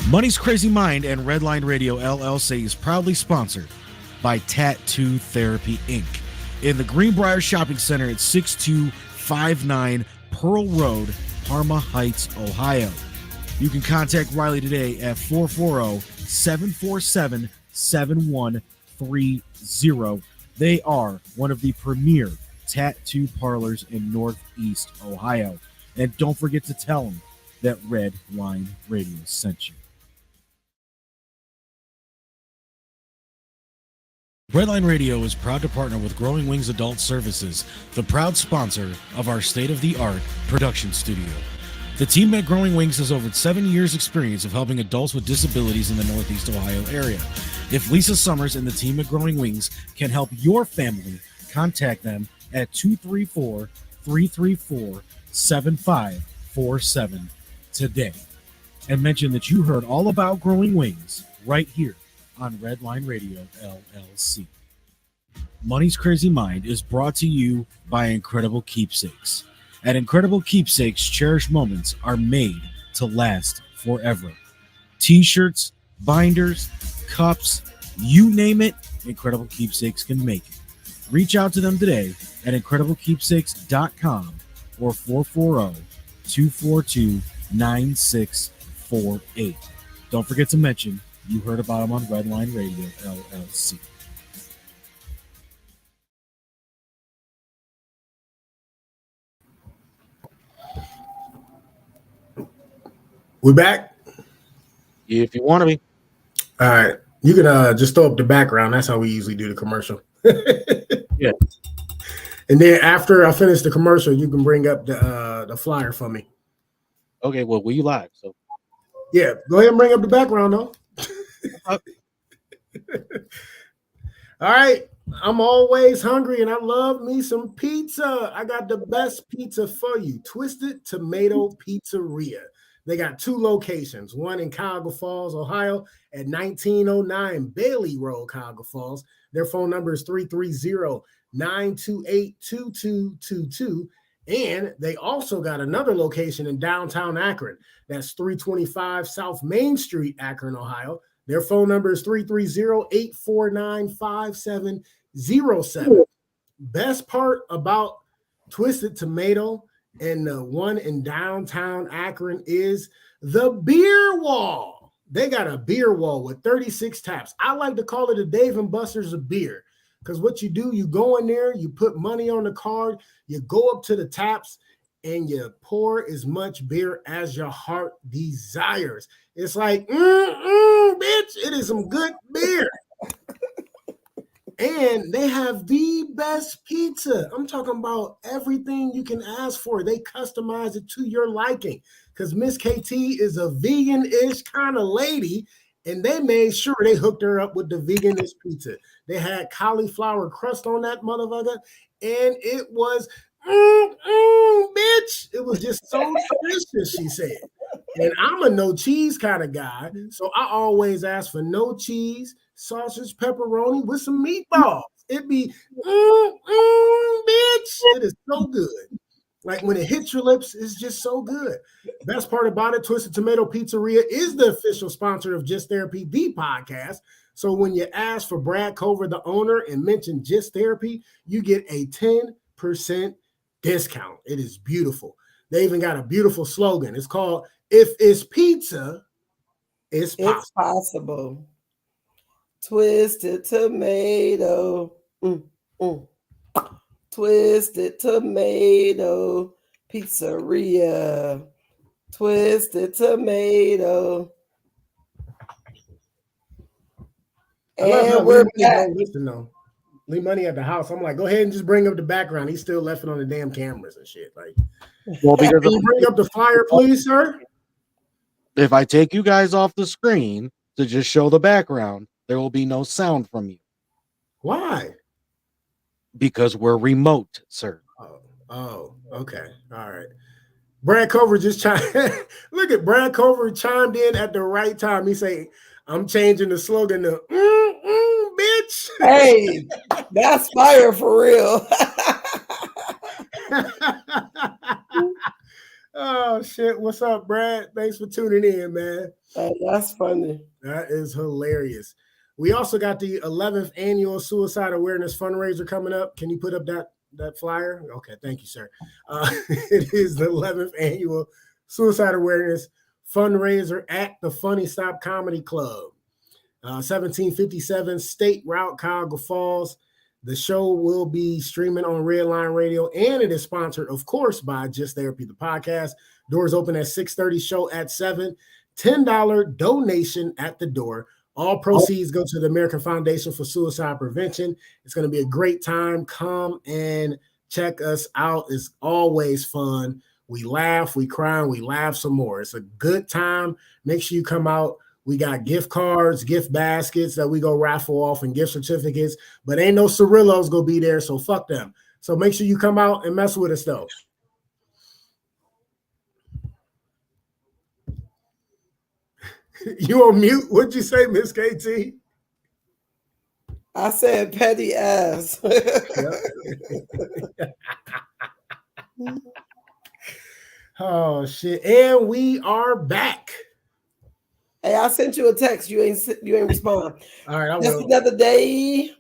Money's Crazy Mind and Redline Radio LLC is proudly sponsored by Tattoo Therapy Inc. in the Greenbrier Shopping Center at 6259 Pearl Road, Parma Heights, Ohio. You can contact Riley today at 440-747-7130. They are one of the premier tattoo parlors in Northeast Ohio. And don't forget to tell them that Red Line Radio sent you. Redline Radio is proud to partner with Growing Wings Adult Services, the proud sponsor of our state-of-the-art production studio. The team at Growing Wings has over 7 years' experience of helping adults with disabilities in the Northeast Ohio area. If Lisa Summers and the team at Growing Wings can help your family, contact them at 234-334-7547 today. And mention that you heard all about Growing Wings right here on Redline Radio LLC. Money's Crazy Mind is brought to you by Incredible Keepsakes. At Incredible Keepsakes, cherished moments are made to last forever. T-shirts, binders, cups, you name it, Incredible Keepsakes can make it. Reach out to them today at IncredibleKeepsakes.com or 440-242-9648. Don't forget to mention you heard about them on Redline Radio LLC. We back? If you want to be. All right. You can just throw up the background. That's how we usually do the commercial. Yeah. And then after I finish the commercial, you can bring up the flyer for me. Okay, well, we live, so. Yeah, go ahead and bring up the background, though. All right. I'm always hungry, and I love me some pizza. I got the best pizza for you. Twisted Tomato Pizzeria. They got 2 locations, one in Cuyahoga Falls, Ohio at 1909 Bailey Road, Cuyahoga Falls. Their phone number is 330-928-2222. And they also got another location in downtown Akron. That's 325 South Main Street, Akron, Ohio. Their phone number is 330-849-5707. Best part about Twisted Tomato and the one in downtown Akron is the beer wall. They got a beer wall with 36 taps. I like to call it a Dave & Buster's of beer, because what you do, you go in there, you put money on the card, you go up to the taps, and you pour as much beer as your heart desires. It's like, bitch, it is some good beer. And they have the best pizza. I'm talking about everything you can ask for. They customize it to your liking, because Miss KT is a vegan-ish kind of lady, and they made sure they hooked her up with the vegan-ish pizza. They had cauliflower crust on that motherfucker, and it was, bitch. It was just so delicious, she said. And I'm a no cheese kind of guy, so I always ask for no cheese, sausage, pepperoni with some meatballs. It be, bitch. It is so good. Like when it hits your lips, it's just so good. Best part about it, Twisted Tomato Pizzeria is the official sponsor of Just Therapy, the podcast. So when you ask for Brad Cover, the owner, and mention Just Therapy, you get a 10% discount. It is beautiful. They even got a beautiful slogan. It's called, if it's pizza, it's possible. It's possible. Twisted Tomato. Twisted Tomato Pizzeria. Twisted Tomato. And we're back. Listen, though. Leave money at the house. I'm like, go ahead and just bring up the background. He's still left it on the damn cameras and shit. Like, Well, because can you bring up the flyer, please, sir? if I take you guys off the screen to just show the background, there will be no sound from you Why? because we're remote, sir. Oh, okay. All right. Brad Cover just chimed. Look at Brad Cover chimed in at the right time. He say, I'm changing the slogan to bitch. Hey, that's fire for real. Oh shit. What's up, Brad? Thanks for tuning in, man. That's funny. That is hilarious. We also got the 11th annual suicide awareness fundraiser coming up. Can you put up that flyer? Okay, thank you, sir. It is the 11th annual suicide awareness fundraiser at the Funny Stop Comedy Club, 1757 State Route, Cuyahoga Falls. The show will be streaming on Redline Radio, and it is sponsored, of course, by Just Therapy, the podcast. Doors open at 6:30, show at 7. $10 donation at the door. All proceeds go to the American Foundation for Suicide Prevention. It's going to be a great time. Come and check us out. It's always fun. We laugh, we cry, and we laugh some more. It's a good time. Make sure you come out. We got gift cards, gift baskets that we go raffle off, and gift certificates. But ain't no Cirillos gonna be there, so fuck them. So make sure you come out and mess with us, though. You on mute? What'd you say, Miss KT? I said petty ass. Oh shit! And we are back. Hey, I sent you a text. You ain't respond. All right, I Just will. another day.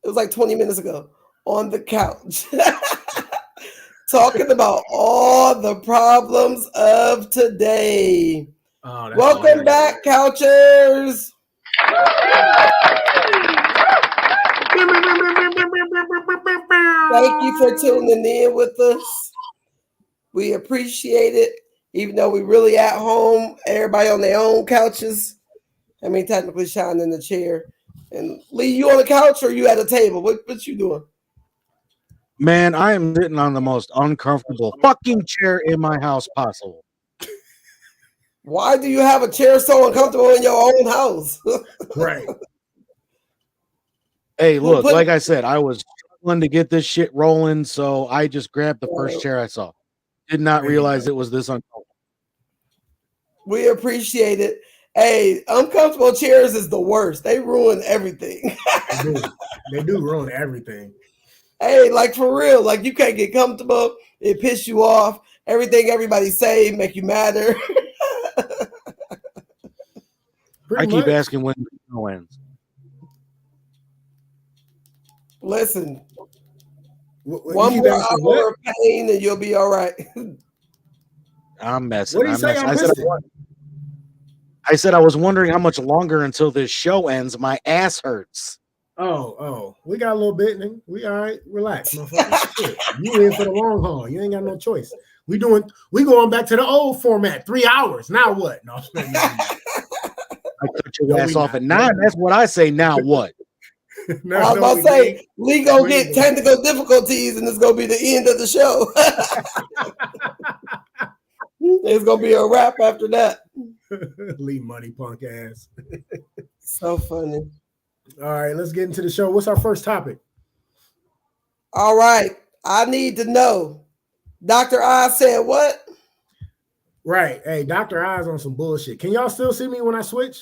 It was like 20 minutes ago on the couch, talking about all the problems of today. Oh, that's Welcome hilarious. back, couchers. Thank you for tuning in with us. We appreciate it. Even though we really at home, everybody on their own couches. I mean, technically Sean in the chair. And Lee, you on the couch or you at a table? What you doing? Man, I am sitting on the most uncomfortable fucking chair in my house possible. Why do you have a chair so uncomfortable in your own house? Right. Hey, Well, look, put- like I said, I was struggling to get this shit rolling, so I just grabbed the first Right. chair I saw. Did not There you realize go. it was this uncomfortable. We appreciate it. Hey, uncomfortable chairs is the worst. They ruin everything. They do. They do ruin everything. Hey, like for real, like you can't get comfortable. It piss you off. Everything everybody say make you madder. Pretty I keep much. asking when the show ends. Listen, What one you more asking, hour what? of pain and you'll be all right. I'm messing. What do you I'm say? messing. I missed it. I said I was wondering how much longer until this show ends. My ass hurts. Oh, we got a little bit, nigga. We all right. Relax, motherfucker. Shit. You in for the long haul. You ain't got no choice. We going back to the old format. 3 hours. Now what? No, no. I cut your No, ass we off not. at 9. That's what I say. Now what? No, I was no, about we to say, ain't. Lee gonna We get ain't. technical difficulties and it's gonna be the end of the show. It's gonna be a wrap after that. Leave money, punk ass. So funny. All right, let's get into the show. What's our first topic? All right. I need to know. Dr. Oz said what? Right. Hey, Dr. Eyes on some bullshit. Can y'all still see me when I switch?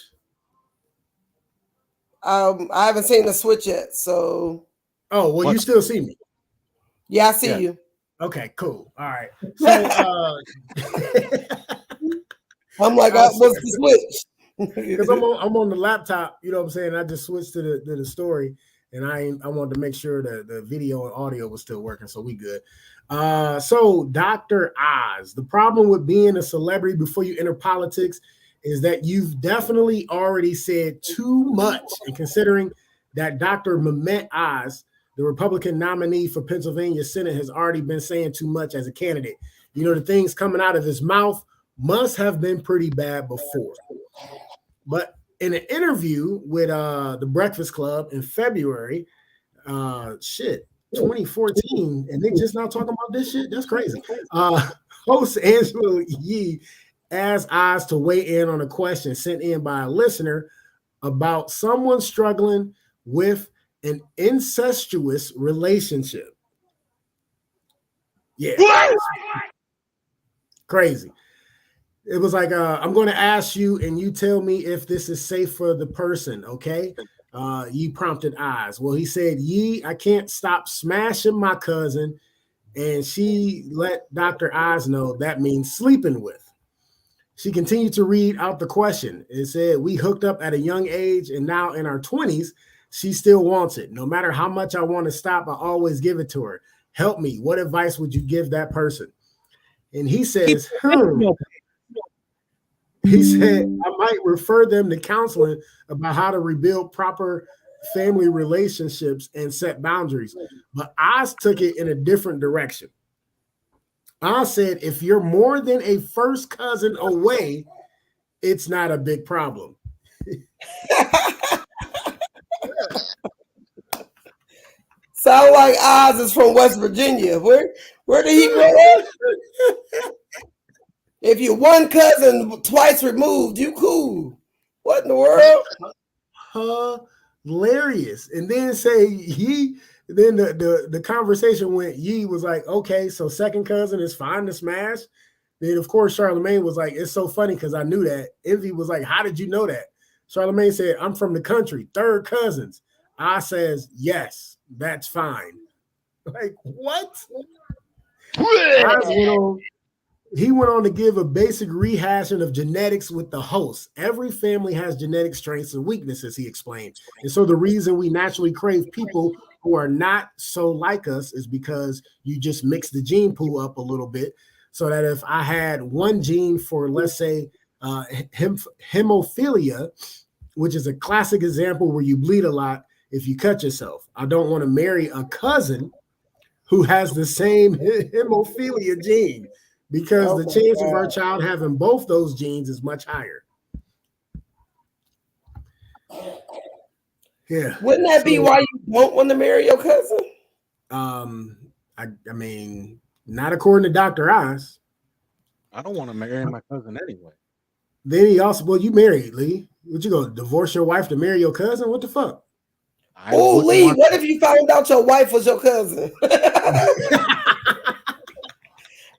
I haven't seen the switch yet. So Oh, well, you What? still see me. yeah, I see Yeah. you. Okay, cool. All right. So I'm like, what's the switch? because I'm on the laptop, you know what I'm saying? I just switched to the story, and I wanted to make sure that the video and audio was still working, so we good. So Dr. Oz, the problem with being a celebrity before you enter politics is that you've definitely already said too much. And considering that Dr. Mehmet Oz, the Republican nominee for Pennsylvania Senate, has already been saying too much as a candidate, you know, the things coming out of his mouth must have been pretty bad before. But in an interview with the Breakfast Club in February, 2014, and they just now talking about this shit. That's crazy. Host Angela Yee asked Oz to weigh in on a question sent in by a listener about someone struggling with an incestuous relationship. Yeah. Crazy. It was like, I'm going to ask you and you tell me if this is safe for the person, okay? Yee prompted Oz. Well, he said, Yee, I can't stop smashing my cousin. And she let Dr. Oz know that means sleeping with. She continued to read out the question. It said, we hooked up at a young age and now in our 20s, she still wants it. No matter how much I want to stop, I always give it to her. Help me. What advice would you give that person? And he says, He said, I might refer them to counseling about how to rebuild proper family relationships and set boundaries. But Oz took it in a different direction. Oz said, if you're more than a first cousin away, it's not a big problem. Sound like Oz is from West Virginia. Where did he grow up? If you're one cousin twice removed, you cool. What in the world? Hilarious. And then say then the conversation went, Yee was like, okay, so second cousin is fine to smash. Then of course Charlemagne was like, it's so funny because I knew that. Envy was like, how did you know that? Charlemagne said, I'm from the country, third cousins. I says, yes, that's fine. Like, what? He went on to give a basic rehashing of genetics with the host. Every family has genetic strengths and weaknesses, he explained. And so the reason we naturally crave people who are not so like us is because you just mix the gene pool up a little bit. So that if I had one gene for, let's say, hemophilia, which is a classic example where you bleed a lot if you cut yourself. I don't want to marry a cousin who has the same hemophilia gene because the chance of our child having both those genes is much higher. Yeah. Wouldn't that be why you don't want to marry your cousin? I mean, not according to Dr. Oz. I don't want to marry my cousin anyway. Then he also, well, you married, Lee. What you gonna divorce your wife to marry your cousin? What the fuck? Oh, Lee, what if you found out your wife was your cousin?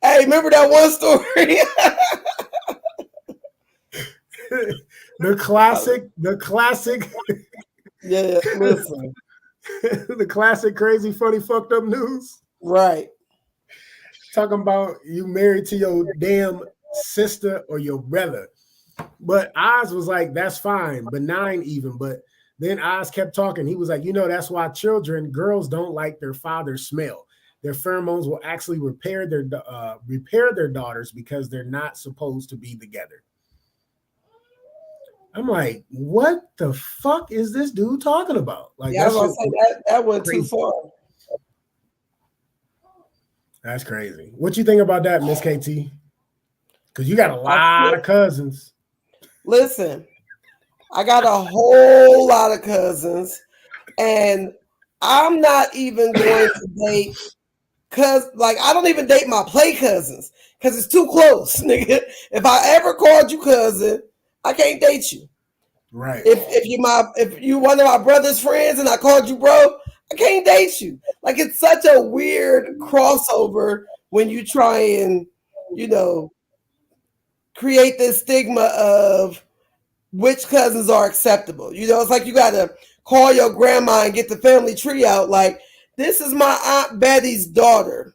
Hey, remember that one story? The classic. Yeah, listen. The classic crazy, funny, fucked up news. Right. Talking about you married to your damn sister or your brother. But Oz was like, that's fine, benign even. But then Oz kept talking. He was like, that's why girls don't like their father's smell. Their pheromones will actually repair their daughters because they're not supposed to be together. I'm like, what the fuck is this dude talking about? Like, yeah, I was gonna say that went too far. That's crazy. What you think about that, Miss KT? Because you got a lot of cousins. Listen, I got a whole lot of cousins, and I'm not even going to date I don't even date my play cousins because it's too close, nigga. If I ever called you cousin, I can't date you. Right. If you one of my brother's friends and I called you bro, I can't date you. Like, it's such a weird crossover when you try and, create this stigma of which cousins are acceptable. It's like you got to call your grandma and get the family tree out. Like, this is my Aunt Betty's daughter.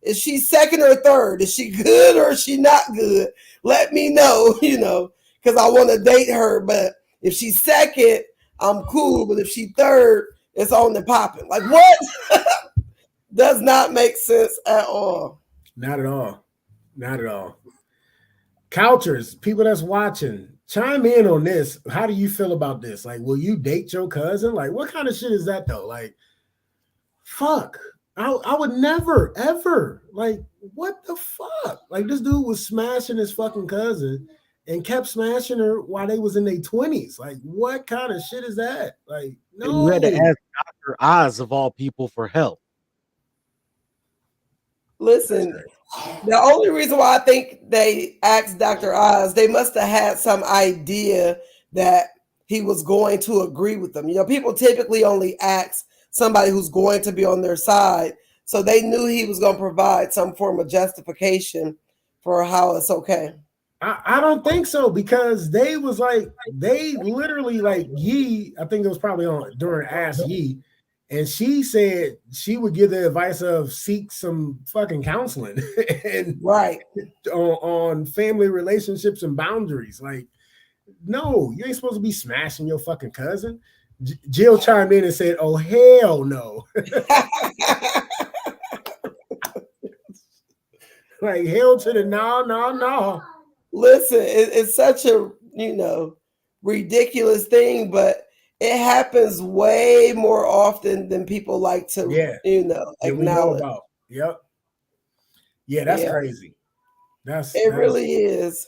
Is she second or third? Is she good or is she not good? Let me know, because I want to date her. But if she's second, I'm cool. But if she third, it's on the popping. Like, what? Does not make sense at all. Not at all. Not at all. Couchers, people that's watching, chime in on this. How do you feel about this? Like, will you date your cousin? Like, what kind of shit is that though? Like, fuck. I would never, ever. Like, what the fuck? Like, this dude was smashing his fucking cousin and kept smashing her while they was in their 20s. Like, what kind of shit is that? Like, no. You had to ask Dr. Oz of all people for help. Listen, the only reason why I think they asked Dr. Oz, they must have had some idea that he was going to agree with them. People typically only ask somebody who's going to be on their side. So they knew he was going to provide some form of justification for how it's okay. I don't think so, because they literally like Yee, I think it was probably during Ask Yee, and she said she would give the advice of seek some fucking counseling and right on family relationships and boundaries. Like, no, you ain't supposed to be smashing your fucking cousin. Jill chimed in and said, oh, hell no. Like, hell to the no. Listen, it's such a ridiculous thing, but it happens way more often than people like to acknowledge. Yep. Yeah, that's crazy. It really is.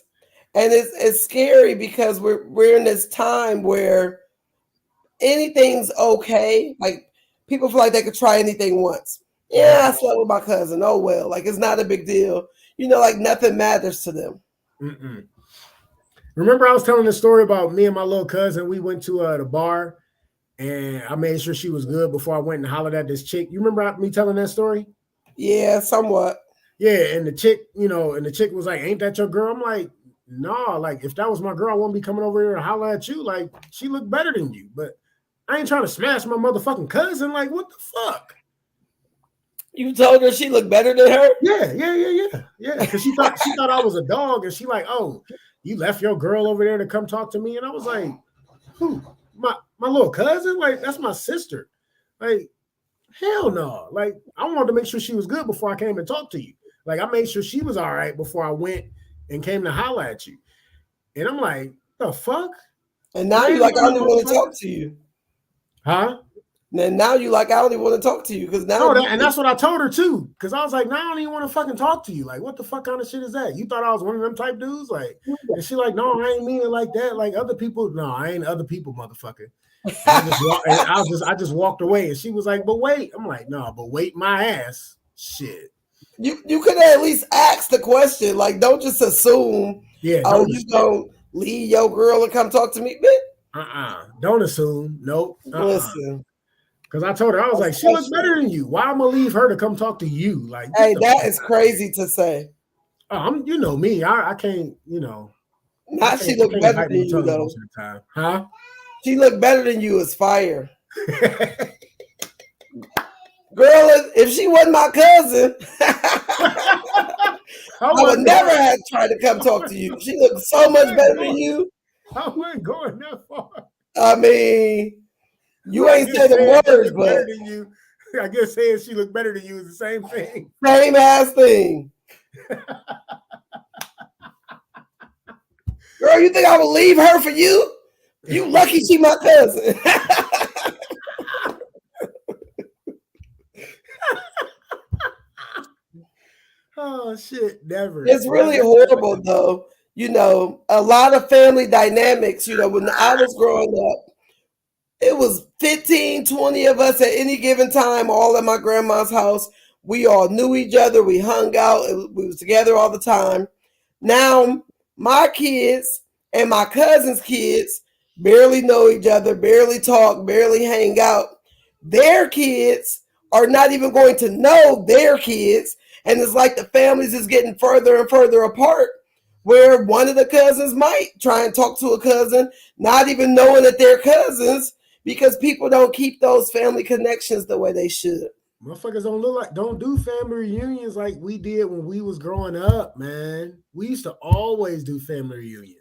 And it's scary because we're in this time where anything's okay. Like people feel like they could try anything once. Yeah, I slept with my cousin. Oh well, like it's not a big deal. Like nothing matters to them. Mm-mm. Remember, I was telling the story about me and my little cousin. We went to the bar, and I made sure she was good before I went and hollered at this chick. You remember me telling that story? Yeah, somewhat. Yeah, and the chick, and the chick was like, "Ain't that your girl?" I'm like, "No, like if that was my girl, I wouldn't be coming over here to holler at you. Like she looked better than you, but I ain't trying to smash my motherfucking cousin. Like what the fuck?" You told her she looked better than her? Yeah. Because she thought I was a dog, and she like, "Oh, you left your girl over there to come talk to me," and I was like, "Who? My little cousin? Like that's my sister. Like hell no. Like I wanted to make sure she was good before I came and talked to you. Like I made sure she was all right before I went and came to holler at you." And I'm like, "The fuck?" And now you like I don't even want to talk to you, huh? And now you like I don't even want to talk to you because now and that's what I told her too. Because I was like, "No, I don't even want to fucking talk to you. Like, what the fuck kind of shit is that? You thought I was one of them type dudes?" Like, and she like, "No, I ain't mean it like that. Like other people, no, I ain't other people, motherfucker." I just walked away, and she was like, "But wait," I'm like, "No, but wait, my ass, shit." You could at least ask the question. Like, don't just assume. Yeah. You don't leave your girl and come talk to me, bitch. Don't assume. Nope. Listen. Because I told her, I was like, she looks better than you. Why am I leave her to come talk to you? Like, hey, that is crazy to say. You know me. I can't, Not she look better than you though. Most of the time. Huh? She look better than you is fire. Girl, if she wasn't my cousin, I would never have tried to come talk to you. She looks so much better than you. I wasn't going that far. I mean, you ain't said the words, but than you. I guess saying she looked better than you is the same thing. Same ass thing. Girl, you think I would leave her for you? You lucky she my cousin. Oh shit, never. It's really horrible though. A lot of family dynamics, when I was growing up, it was 15, 20 of us at any given time, all at my grandma's house. We all knew each other. We hung out. We was together all the time. Now, my kids and my cousin's kids barely know each other, barely talk, barely hang out. Their kids are not even going to know their kids. And it's like the families is getting further and further apart, where one of the cousins might try and talk to a cousin, not even knowing that they're cousins, because people don't keep those family connections the way they should. Motherfuckers don't do family reunions like we did when we was growing up, man. We used to always do family reunions.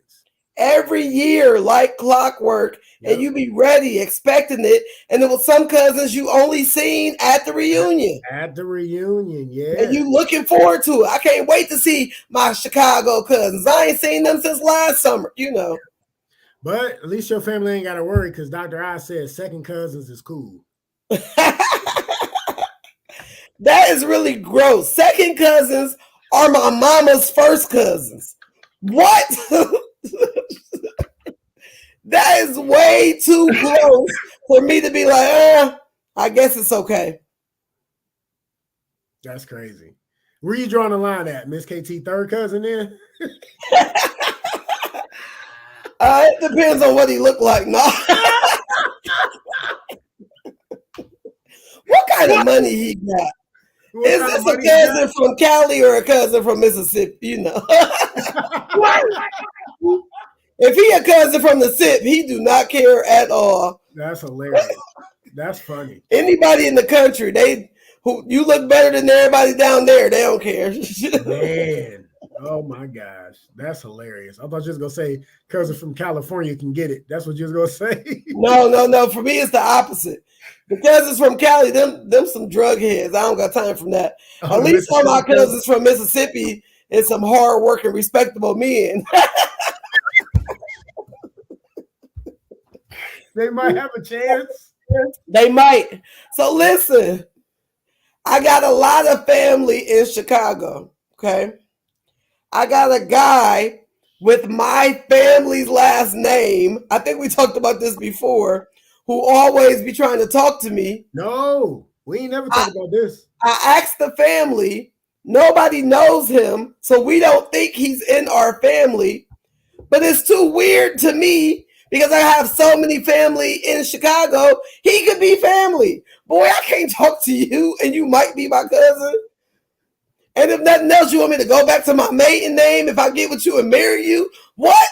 Every year, like clockwork, yep. And you be ready, expecting it. And there was some cousins you only seen at the reunion. At the reunion, yeah. And you looking forward to it. I can't wait to see my Chicago cousins. I ain't seen them since last summer, But at least your family ain't got to worry because Dr. I said second cousins is cool. That is really gross. Second cousins are my mama's first cousins. What? That is way too close for me to be like, I guess it's okay. That's crazy. Where you drawing the line at, Miss KT? Third cousin then? It depends on what he looked like. No. What kind of money he got? Is this a cousin from Cali or a cousin from Mississippi? If he a cousin from the SIP, he do not care at all. That's hilarious. That's funny. Anybody in the country, you look better than everybody down there. They don't care. Man, oh my gosh, that's hilarious. I thought you was gonna say cousin from California can get it. That's what you was gonna say. No. For me, it's the opposite. The cousins from Cali, them some drug heads. I don't got time for that. At least some of my cousins from Mississippi and some hard-working, respectable men. They might have a chance. They might. So listen, I got a lot of family in Chicago. Okay. I got a guy with my family's last name. I think we talked about this before, who always be trying to talk to me. No, we ain't never talked about this. I asked the family, nobody knows him, so we don't think he's in our family. But it's too weird to me because I have so many family in Chicago. He could be family. Boy, I can't talk to you, and you might be my cousin. And if nothing else, you want me to go back to my maiden name if I get with you and marry you? What?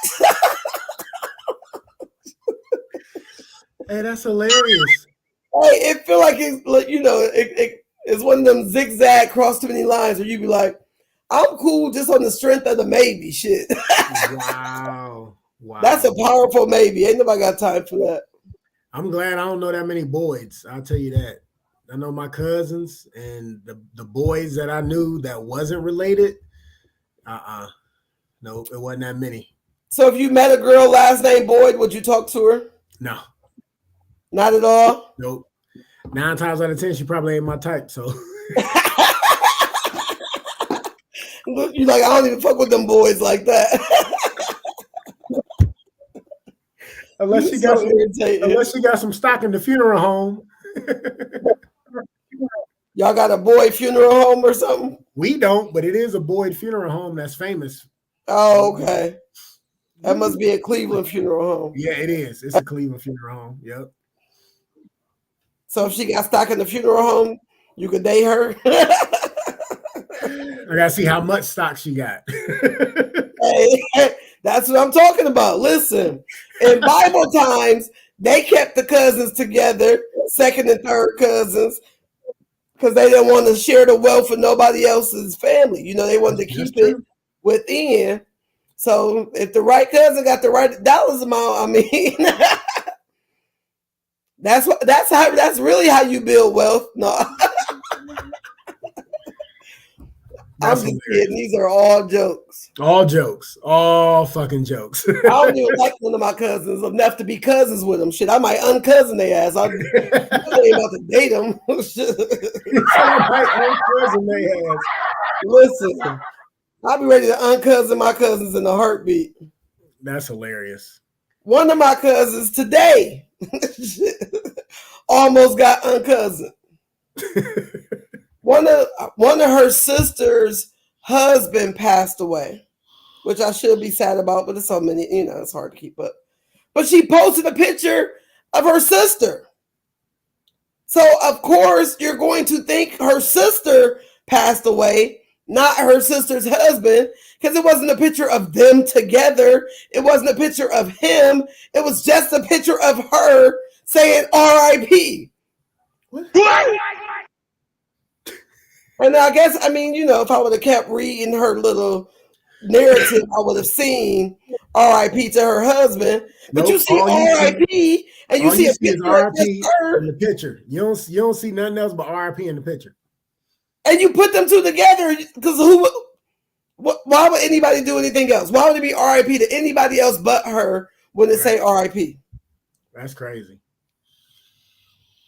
Hey, that's hilarious. Hey, it feel like it's, you know, it's one of them zigzag cross too many lines where you be like, I'm cool just on the strength of the maybe shit. Wow. That's a powerful maybe. Ain't nobody got time for that. I'm glad I don't know that many Boyds. I'll tell you that. I know my cousins and the boys that I knew that wasn't related. Nope, it wasn't that many. So if you met a girl last name Boyd, would you talk to her? No. Not at all? Nope. 9 times out of 10, she probably ain't my type. So you like, I don't even fuck with them boys like that. unless she got some stock in the funeral home. Y'all got a Boyd funeral home or something? We don't, but it is a Boyd funeral home that's famous. Oh, okay. That must be a Cleveland funeral home. Yeah, it is. It's a Cleveland funeral home. Yep. So if she got stock in the funeral home, you could date her. I gotta see how much stock she got. Hey, that's what I'm talking about. Listen, in Bible times, they kept the cousins together, second and third cousins, because they didn't want to share the wealth with nobody else's family. You know, they wanted to keep it within. So if the right cousin got the right dollars amount, I mean, that's really how you build wealth. No. I'm just kidding. These are all jokes. All jokes. All fucking jokes. I don't even like one of my cousins enough to be cousins with them. Shit, I might uncousin their ass. I ain't about to date them. Listen, I'll be ready to uncousin my cousins in a heartbeat. That's hilarious. One of my cousins today almost got uncousin. One of her sister's husband passed away, which I should be sad about, but it's so many, you know, it's hard to keep up. But she posted a picture of her sister. So, of course, you're going to think her sister passed away, not her sister's husband, because it wasn't a picture of them together. It wasn't a picture of him. It was just a picture of her saying R.I.P. What? And I guess, I mean, you know, if I would have kept reading her little narrative, I would have seen R.I.P. to her husband. But you see R.I.P. and you see a picture R.I.P. in the picture. You don't see nothing else but R.I.P. in the picture. And you put them two together because why would anybody do anything else? Why would it be R.I.P. to anybody else but her when it say R.I.P.? That's crazy.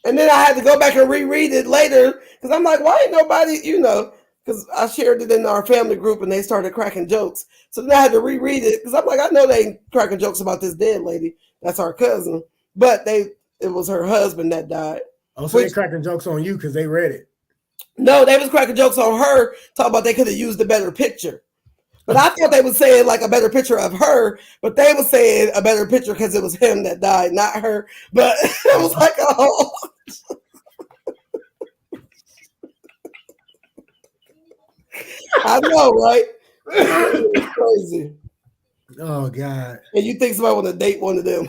And then I had to go back and reread it later because I'm like, why ain't nobody, you know, because I shared it in our family group and they started cracking jokes. So then I had to reread it because I'm like, I know they ain't cracking jokes about this dead lady. That's our cousin. But it was her husband that died. Oh, so they cracking jokes on you because they read it. No, they was cracking jokes on her, talking about they could have used a better picture. But I thought they was saying like a better picture of her, but they was saying a better picture because it was him that died, not her. But it was like, oh. I know, right? It's crazy. Oh, God. And you think somebody want to date one of them.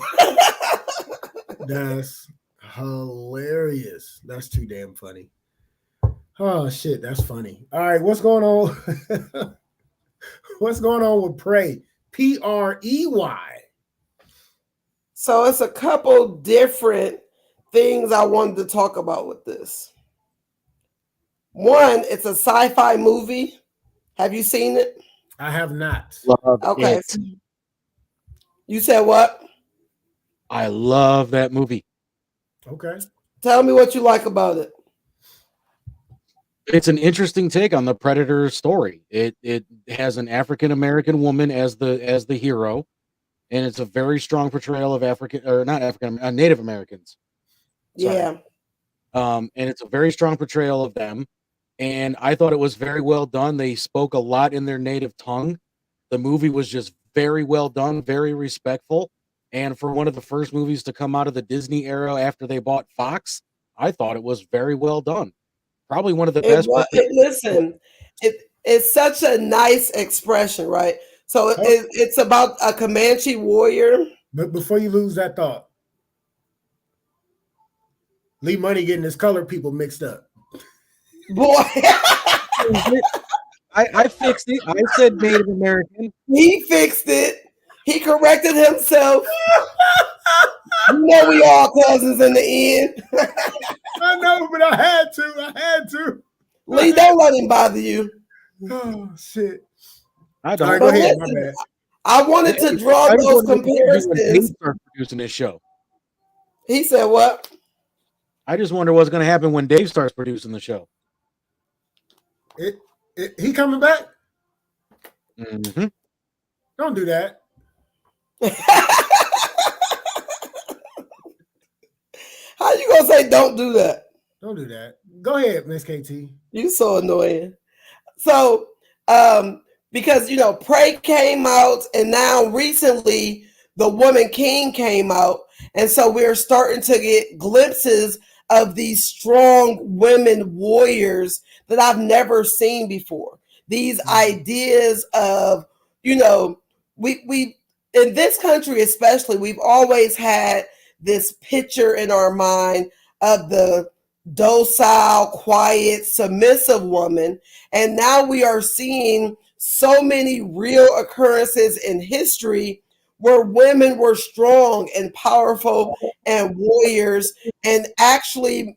That's hilarious. That's too damn funny. Oh, shit, that's funny. All right, what's going on? What's going on with Prey? Prey. So it's a couple different things I wanted to talk about with this. One, it's a sci-fi movie. Have you seen it? I have not. Love Okay. it. You said what? I love that movie. Okay. Tell me what you like about it. It's an interesting take on the Predator story. It has an African American woman as the hero, and it's a very strong portrayal of Native Americans. Sorry. Yeah. And it's a very strong portrayal of them. And I thought it was very well done. They spoke a lot in their native tongue. The movie was just very well done, very respectful. And for one of the first movies to come out of the Disney era after they bought Fox, I thought it was very well done. Probably one of the best. Listen, it's such a nice expression, right? So it's about a Comanche warrior. But before you lose that thought, Lee Money getting his colored people mixed up. Boy, I fixed it. I said Native American. He fixed it. He corrected himself. You know we all cousins in the end. I know, but I had to. Lee, don't let him bother you. Oh shit! I don't. All right, go ahead. My bad. I wanted to draw those comparisons. Start producing this show. He said what? I just wonder what's going to happen when Dave starts producing the show. He coming back? Mm-hmm. Don't do that. How you gonna say don't do that? Don't do that. Go ahead, Miss KT. You so annoying. So, because Prey came out, and now recently The Woman King came out, and so we're starting to get glimpses of these strong women warriors that I've never seen before. These ideas of, we in this country especially, we've always had this picture in our mind of the docile, quiet, submissive woman. And now we are seeing so many real occurrences in history where women were strong and powerful and warriors and actually,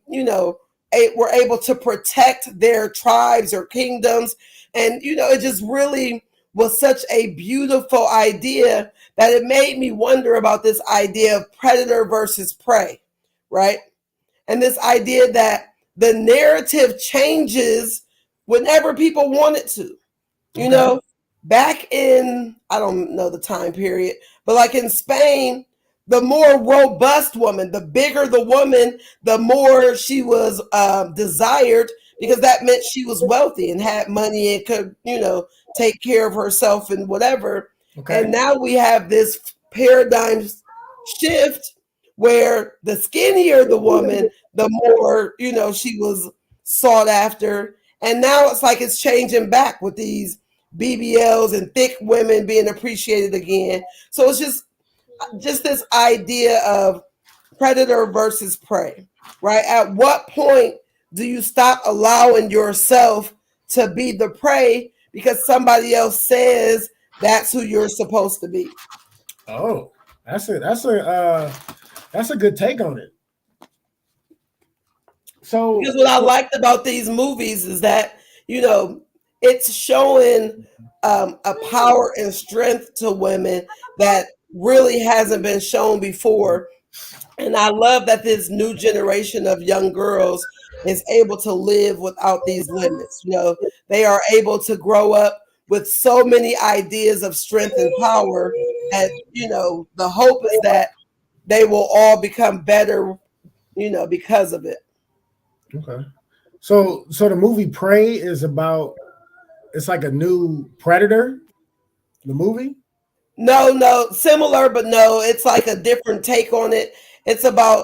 were able to protect their tribes or kingdoms. And, it just really was such a beautiful idea that it made me wonder about this idea of predator versus prey, right? And this idea that the narrative changes whenever people want it to. Back in, I don't know the time period, but like in Spain, the more robust woman, the bigger the woman, the more she was desired, because that meant she was wealthy and had money and could, take care of herself and whatever. Okay. And now we have this paradigm shift where the skinnier the woman, the more, she was sought after. And now it's like it's changing back with these BBLs and thick women being appreciated again. So it's just this idea of predator versus prey, right? At what point do you stop allowing yourself to be the prey because somebody else says that's who you're supposed to be? Oh, that's a good take on it. So, because what I liked about these movies is that, it's showing a power and strength to women that really hasn't been shown before. And I love that this new generation of young girls is able to live without these limits. They are able to grow up with so many ideas of strength and power that, the hope is that they will all become better, because of it. Okay. So the movie Prey is about, it's like a new Predator, the movie? No, similar, but no, it's like a different take on it. It's about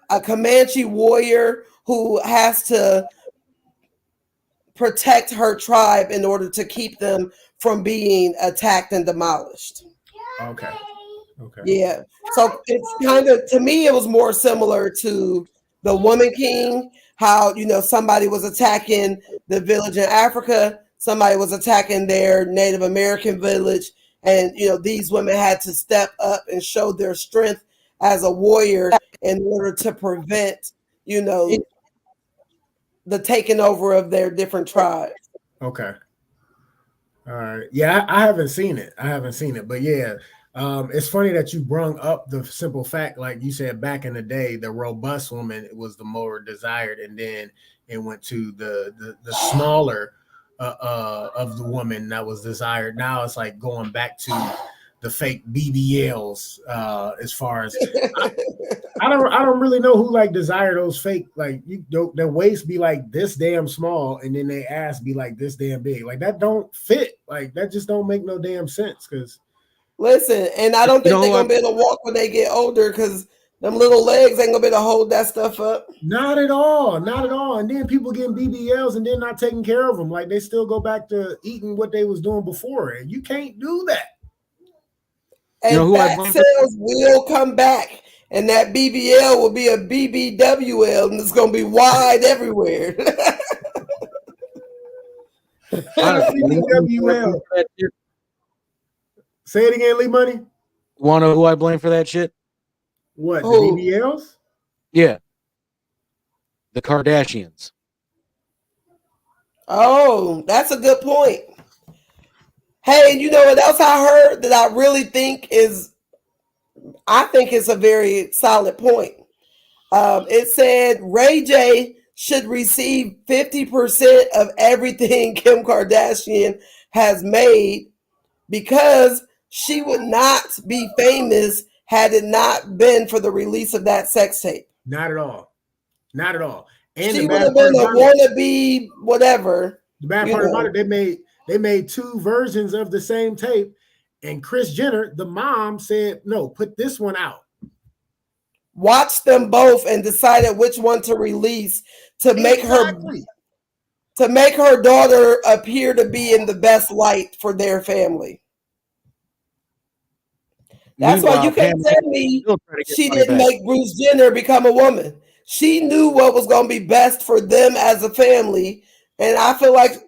a Comanche warrior who has to protect her tribe in order to keep them from being attacked and demolished. Okay. Yeah. So it's kind of, to me, it was more similar to The Woman King, how, somebody was attacking the village in Africa, somebody was attacking their Native American village, and, these women had to step up and show their strength as a warrior in order to prevent, the taking over of their different tribes. Okay. All right. Yeah, I haven't seen it. But yeah, it's funny that you brung up the simple fact, like you said, back in the day, the robust woman was the more desired, and then it went to the smaller of the woman that was desired. Now it's like going back to the fake BBLs. As far as I don't really know who like desire those fake, like their waist be like this damn small and then their ass be like this damn big. Like that don't fit. Like that just don't make no damn sense. Because listen, and I don't think they're gonna be able to walk when they get older because them little legs ain't gonna be able to hold that stuff up. Not at all. And then people getting BBLs and then not taking care of them. Like they still go back to eating what they was doing before, and you can't do that. And fat cells will come back, and that BBL will be a BBWL, and it's gonna be wide everywhere. BBWL. Say it again, Lee Money. Want to know who I blame for that shit? What, the BBLs? Yeah. The Kardashians. Oh, that's a good point. Hey, you know what else I heard that I really think is, I think it's a very solid point. It said Ray J should receive 50% of everything Kim Kardashian has made because she would not be famous had it not been for the release of that sex tape. Not at all. Not at all. And she would have been a wannabe whatever. The bad part about it, they made two versions of the same tape, and Kris Jenner, the mom, said, no, put this one out. Watched them both and decided which one to release to make her daughter appear to be in the best light for their family. That's why you can't tell me she didn't make Bruce Jenner become a woman. She knew what was going to be best for them as a family, and I feel like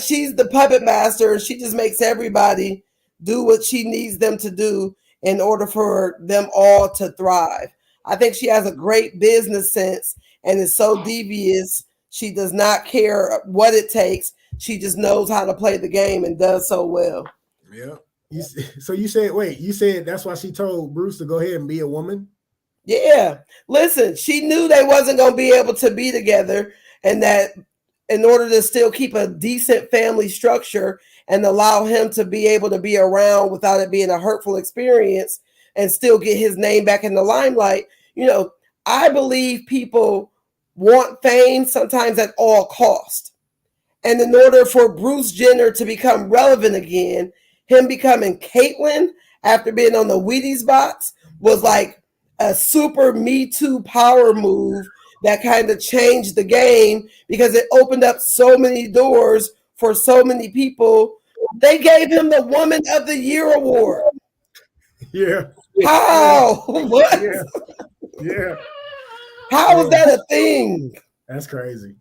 she's the puppet master, and she just makes everybody do what she needs them to do in order for them all to thrive. I think she has a great business sense and is so devious. She does not care what it takes. She just knows how to play the game and does so well. Yeah. So you said that's why she told Bruce to go ahead and be a woman? Yeah. Listen, she knew they wasn't going to be able to be together, and that in order to still keep a decent family structure and allow him to be able to be around without it being a hurtful experience and still get his name back in the limelight. You know, I believe people want fame sometimes at all cost. And in order for Bruce Jenner to become relevant again, him becoming Caitlyn after being on the Wheaties box was like a super Me Too power move that kind of changed the game because it opened up so many doors for so many people. They gave him the Woman of the Year award. Yeah. How? What? Yeah. How is that a thing? That's crazy.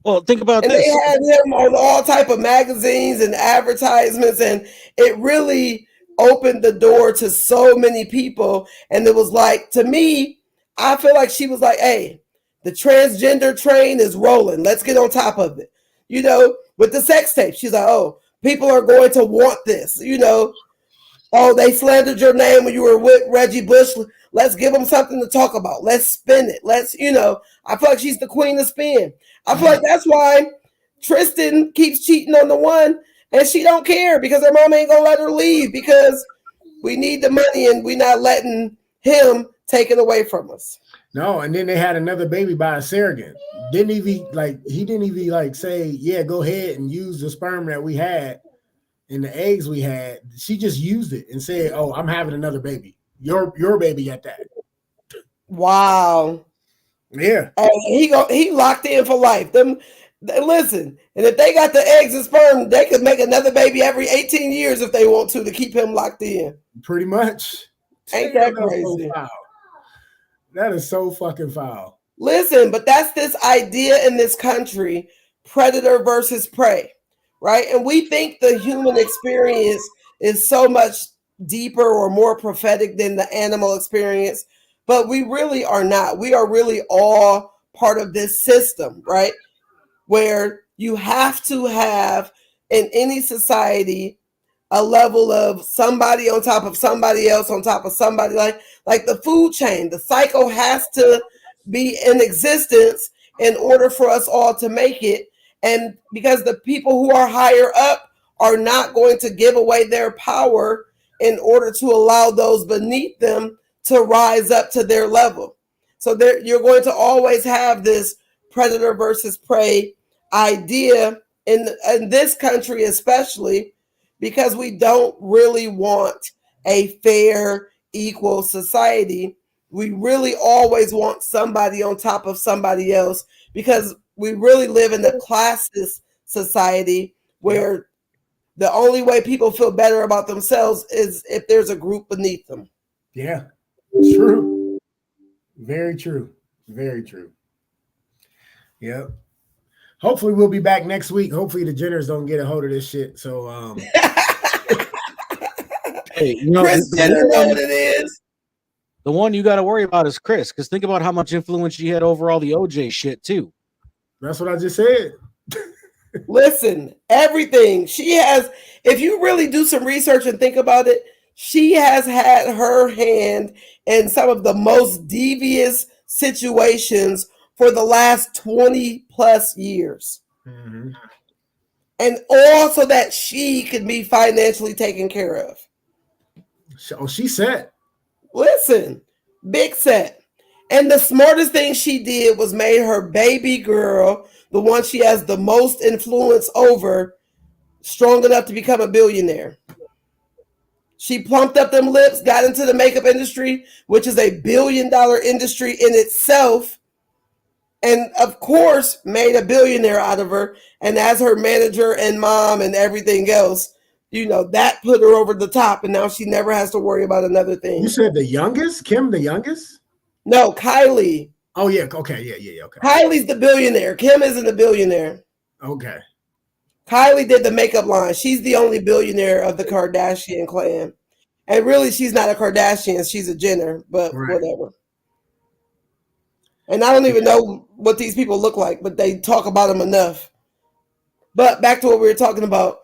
Well, think about and this. They had him on all type of magazines and advertisements, and it really opened the door to so many people. And it was like, to me, I feel like she was like, hey, the transgender train is rolling. Let's get on top of it. You know, with the sex tape, she's like, oh, people are going to want this. You know, oh, they slandered your name when you were with Reggie Bush. Let's give them something to talk about. Let's spin it. Let's, you know, I feel like she's the queen of spin. I feel like that's why Tristan keeps cheating on the one, and she don't care because her mom ain't gonna let her leave because we need the money and we're not letting him take it away from us. No, and then they had another baby by a surrogate. He didn't even say, yeah, go ahead and use the sperm that we had and the eggs we had. She just used it and said, oh, I'm having another baby. Your baby at that. Wow. Yeah. And he locked in for life. Listen, and if they got the eggs and sperm, they could make another baby every 18 years if they want to keep him locked in. Pretty much. Ain't that crazy? So that is so fucking foul. Listen, but that's this idea in this country, predator versus prey, right? And we think the human experience is so much deeper or more prophetic than the animal experience, but we really are not. We are really all part of this system, right? Where you have to have in any society a level of somebody on top of somebody else on top of somebody, like the food chain. The cycle has to be in existence in order for us all to make it. And because the people who are higher up are not going to give away their power in order to allow those beneath them to rise up to their level. So there, you're going to always have this predator versus prey idea in this country, especially because we don't really want a fair, equal society. We really always want somebody on top of somebody else because we really live in a classist society where the only way people feel better about themselves is if there's a group beneath them. Yeah, true. Very true. Very true. Yep. Hopefully we'll be back next week. Hopefully the Jenners don't get a hold of this shit. So hey, you know, Chris Jenner know what it is. The one you got to worry about is Chris, because think about how much influence she had over all the OJ shit too. That's what I just said. Listen, everything she has, if you really do some research and think about it, she has had her hand in some of the most devious situations for the last 20 plus years. Mm-hmm. And all so that she could be financially taken care of. Oh, she set. Listen, big set. And the smartest thing she did was made her baby girl, the one she has the most influence over, strong enough to become a billionaire. She plumped up them lips, got into the makeup industry, which is a $1 billion industry in itself, and of course made a billionaire out of her. And as her manager and mom and everything else, you know, that put her over the top, and now she never has to worry about another thing. You said the youngest? Kim, the youngest? No, Kylie. Oh, yeah. Okay. Yeah. Okay. Kylie's the billionaire. Kim isn't a billionaire. Okay. Kylie did the makeup line. She's the only billionaire of the Kardashian clan. And really, she's not a Kardashian. She's a Jenner, but whatever. And I don't even know what these people look like, but they talk about them enough. But back to what we were talking about.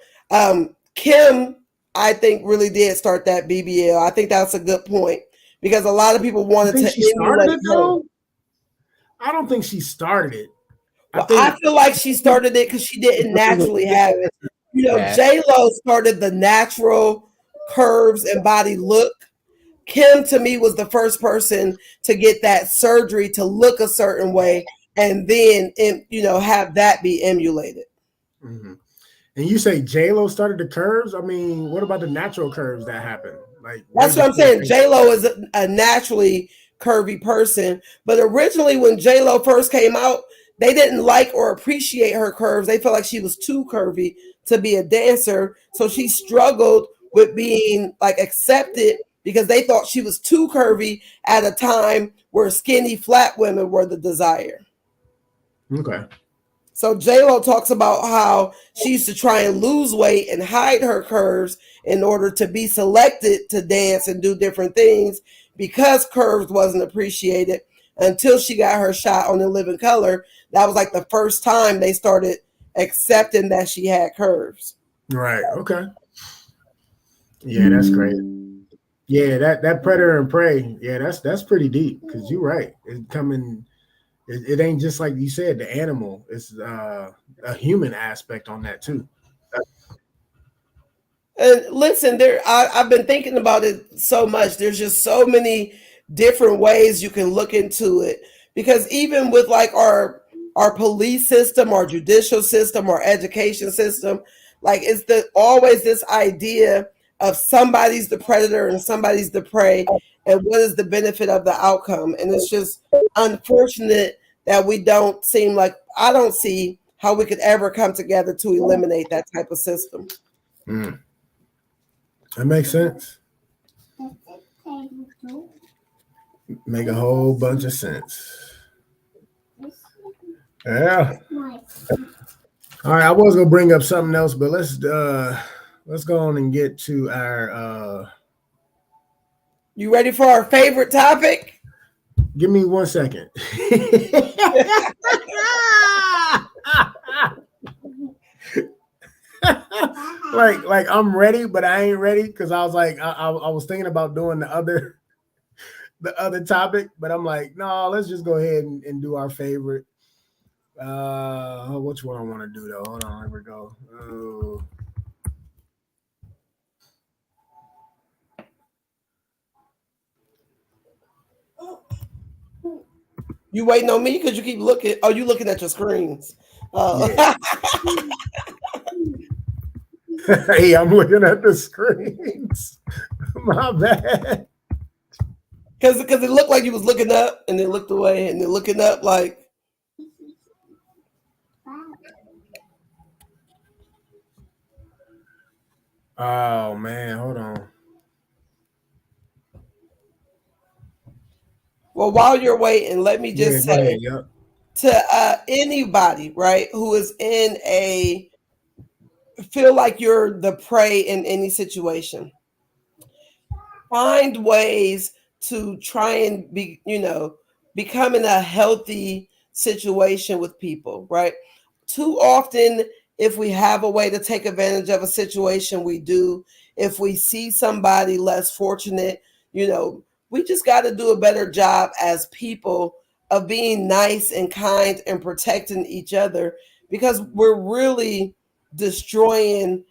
Kim, I think, really did start that BBL. I think that's a good point because a lot of people wanted to emulate it, though. I don't think she started it. I feel like she started it because she didn't naturally have it. You know, J-Lo started the natural curves and body look. Kim, to me, was the first person to get that surgery to look a certain way and then, you know, have that be emulated. Mm-hmm. And you say J-Lo started the curves? I mean, what about the natural curves that happen? Like that's what I'm saying. J-Lo is a naturally curvy person, but originally when J-Lo first came out, they didn't like or appreciate her curves. They felt like she was too curvy to be a dancer, so she struggled with being like accepted because they thought she was too curvy at a time where skinny flat women were the desire. Okay. So J-Lo talks about how she used to try and lose weight and hide her curves in order to be selected to dance and do different things because curves wasn't appreciated until she got her shot on In Living Color. That was like the first time they started accepting that she had curves. Right. Okay. Yeah, that's great. Yeah, that predator and prey. Yeah, that's pretty deep because you're right. It's coming. It ain't just like you said, the animal. It's a human aspect on that too. And listen, I've been thinking about it so much. There's just so many different ways you can look into it because even with like our police system, our judicial system, our education system, like it's always this idea of somebody's the predator and somebody's the prey, and what is the benefit of the outcome. And it's just unfortunate that we don't seem like, I don't see how we could ever come together to eliminate that type of system. Mm. That makes sense. Make a whole bunch of sense. Yeah. All right, I was gonna bring up something else, but let's go on and get to our You ready for our favorite topic? Give me 1 second. like I'm ready, but I ain't ready because I was like, I was thinking about doing the other topic, but I'm like, no, let's just go ahead and do our favorite. Which one I want to do though? Hold on, here we go. You waiting on me because you keep looking. Oh, you looking at your screens. Yeah. Hey, I'm looking at the screens. My bad. Because it looked like you was looking up and then looked away and then looking up like. Oh man, hold on. Well, while you're waiting, let me just say yep. to anybody, right, who is in a feel like you're the prey in any situation, find ways to try and be, become in a healthy situation with people, right? Too often, if we have a way to take advantage of a situation, we do. If we see somebody less fortunate, we just got to do a better job as people of being nice and kind and protecting each other, because we're really destroying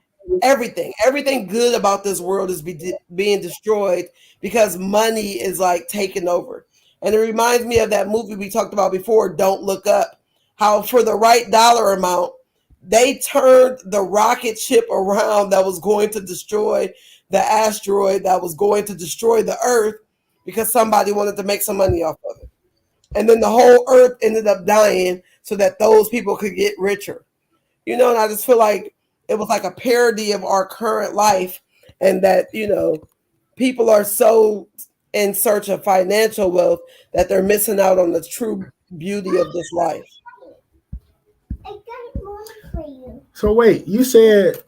everything. Everything good about this world is being destroyed because money is like taking over. And it reminds me of that movie we talked about before, Don't Look Up, how for the right dollar amount, they turned the rocket ship around that was going to destroy the asteroid that was going to destroy the Earth because somebody wanted to make some money off of it. And then the whole Earth ended up dying so that those people could get richer. And I just feel like it was like a parody of our current life, and that, people are so in search of financial wealth that they're missing out on the true beauty of this life. So wait, you said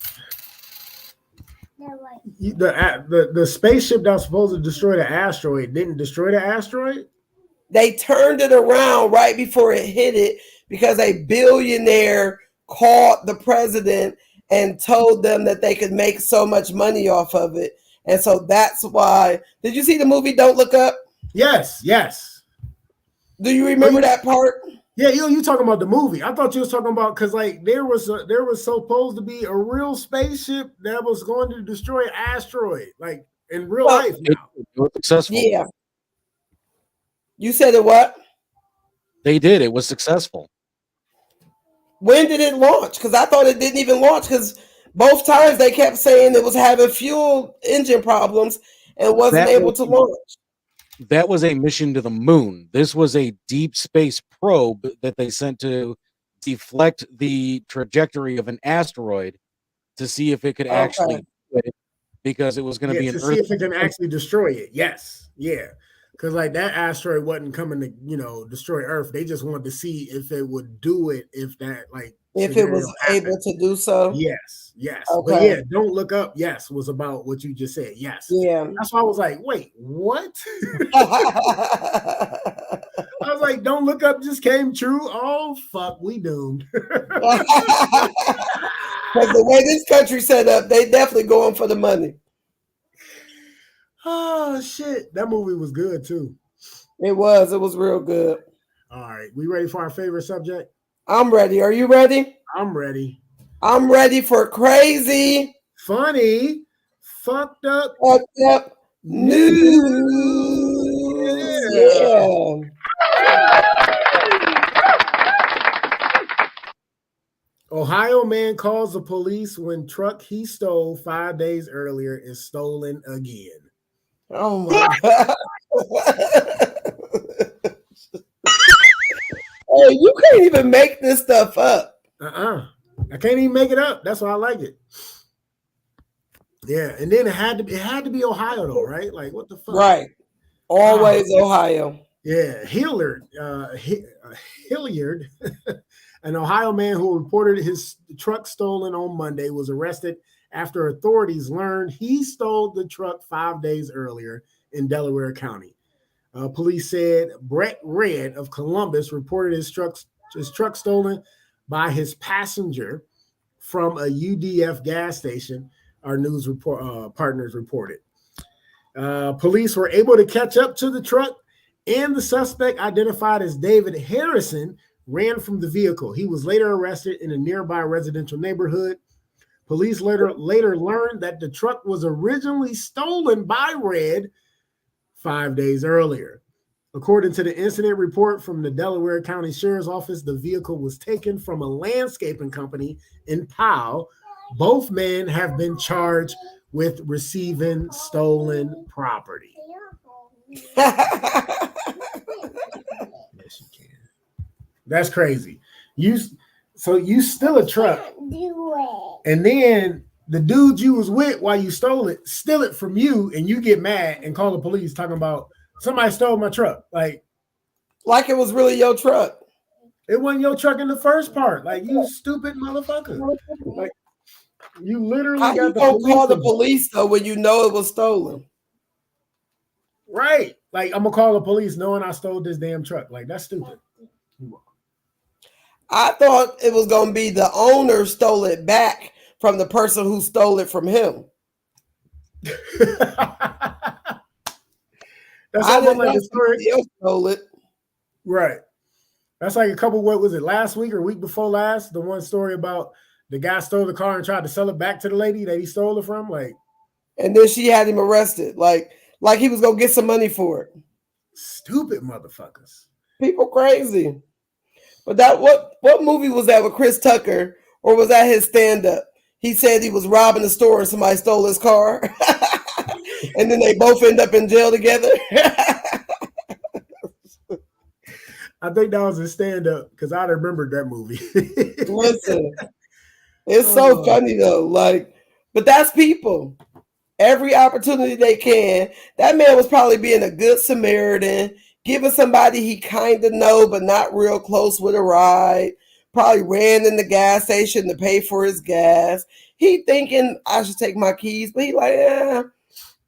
the spaceship that was supposed to destroy the asteroid didn't destroy the asteroid? They turned it around right before it hit it because a billionaire called the president and told them that they could make so much money off of it. And so that's why. Did you see the movie Don't Look Up? Yes. Do you remember that part? Yeah, you talking about the movie. I thought you was talking about, because like there was supposed to be a real spaceship that was going to destroy an asteroid, like in real life now. It was successful. Yeah. You said it what? They did. It was successful. When did it launch? Because I thought it didn't even launch, because both times they kept saying it was having fuel engine problems and wasn't able to launch. That was a mission to the moon. This was a deep space probe that they sent to deflect the trajectory of an asteroid to see if it could actually do it, because it was going to be an see if it can actually destroy it. Yes. Yeah. Because like that asteroid wasn't coming to, destroy Earth. They just wanted to see if it would do it, if it was able to do so. Yes. Okay. But yeah, Don't Look Up, yes, was about what you just said. Yes. Yeah. That's why I was like, wait, what? I was like, Don't Look Up just came true. Oh fuck, we doomed. Because the way this country set up, they definitely going for the money. Oh shit, that movie was good too. It was real good. All right, we ready for our favorite subject? I'm ready. Are you ready? I'm ready. I'm ready for crazy, funny, fucked up news. Yeah. Ohio man calls the police when truck he stole 5 days earlier is stolen again. Oh my God. Hey, you can't even make this stuff up. I can't even make it up. That's why I like it. Yeah, and then it had to be Ohio though, right? Like what the fuck? Right. Always Ohio. Yeah, Hilliard, an Ohio man who reported his truck stolen on Monday, was arrested after authorities learned he stole the truck 5 days earlier in Delaware County. Police said Brett Red of Columbus reported his truck stolen by his passenger from a UDF gas station, our news report partners reported. Police were able to catch up to the truck, and the suspect, identified as David Harrison, ran from the vehicle. He was later arrested in a nearby residential neighborhood. Police later learned that the truck was originally stolen by Red 5 days earlier. According to the incident report from the Delaware County Sheriff's Office, the vehicle was taken from a landscaping company in Powell. Both men have been charged with receiving stolen property. Yes, you can. That's crazy. You steal a truck, and then the dude you was with while you stole it, steal it from you, and you get mad and call the police talking about somebody stole my truck. Like it was really your truck. It wasn't your truck in the first part. Like, you stupid motherfucker. Like, you literally How you gonna call the police though when you know it was stolen? Right. Like, I'm gonna call the police knowing I stole this damn truck. Like, that's stupid. I thought it was gonna be the owner stole it back from the person who stole it from him. That's almost like a story. Stole it. Right. That's like a couple, what was it, last week or week before last? The one story about the guy stole the car and tried to sell it back to the lady that he stole it from. Like, and then she had him arrested. Like he was gonna get some money for it. Stupid motherfuckers. People crazy. But that what movie was that with Chris Tucker, or was that his stand-up? He said he was robbing the store and somebody stole his car. And then they both end up in jail together. I think that was a stand-up because I remembered that movie. Listen, it's so funny though. Like, but that's people. Every opportunity they can. That man was probably being a good Samaritan, giving somebody he kind of know but not real close with a ride. Probably ran in the gas station to pay for his gas. He thinking I should take my keys, but he like, yeah,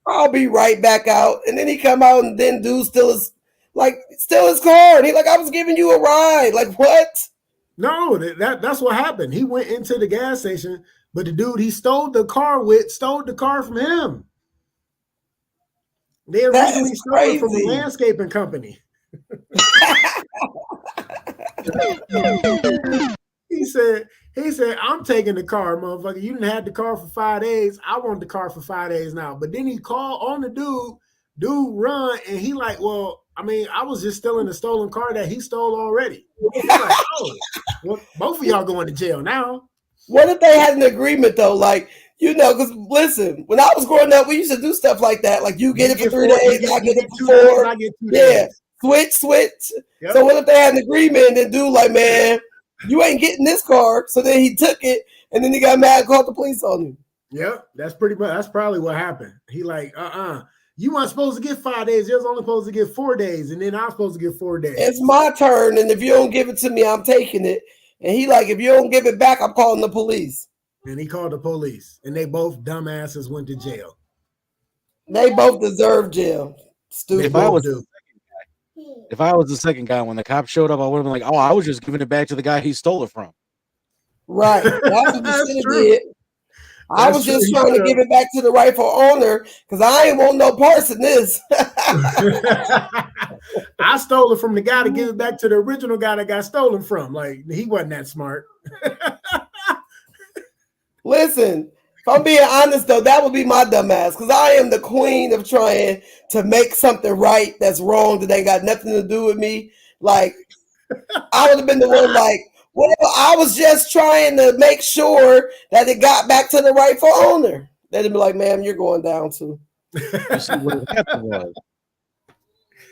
I'll be right back out. And then he come out and then dude steal his car. And he like, I was giving you a ride. Like, what? No, that's what happened. He went into the gas station, but the dude he stole the car from him. They originally stole it from a landscaping company. He said, I'm taking the car, motherfucker. You didn't have the car for 5 days. I want the car for 5 days now. But then he called on the dude run, and he like, well, I mean, I was just stealing the stolen car that he stole already. He's like, oh, well, both of y'all going to jail now. What if they had an agreement though? Like, you know, because listen, when I was growing up, we used to do stuff like that. Like, you get it for 3 days, I get it for 4. I get 2 days. Yeah, switch. Yep. So what if they had an agreement and dude like, man, you ain't getting this car. So then he took it, and then he got mad and called the police on him. Yep, that's probably what happened. He like, you weren't supposed to get 5 days. You was only supposed to get 4 days, and then I'm supposed to get 4 days. It's my turn, and if you don't give it to me, I'm taking it. And he like, if you don't give it back, I'm calling the police. And he called the police, and they both dumbasses went to jail. They both deserve jail. Stupid. If I was the second guy, when the cop showed up, I would have been like, oh, I was just giving it back to the guy he stole it from. Right. That's what you should have did. I was just trying to give it back to the rightful owner because I ain't want no parts in this. I stole it from the guy to give it back to the original guy that got stolen from. Like, he wasn't that smart. Listen, if I'm being honest though, that would be my dumb ass because I am the queen of trying to make something right that's wrong that ain't got nothing to do with me. Like, I would have been the one like, well, I was just trying to make sure that it got back to the rightful owner. They'd be like, ma'am, you're going down too. You see what happened was.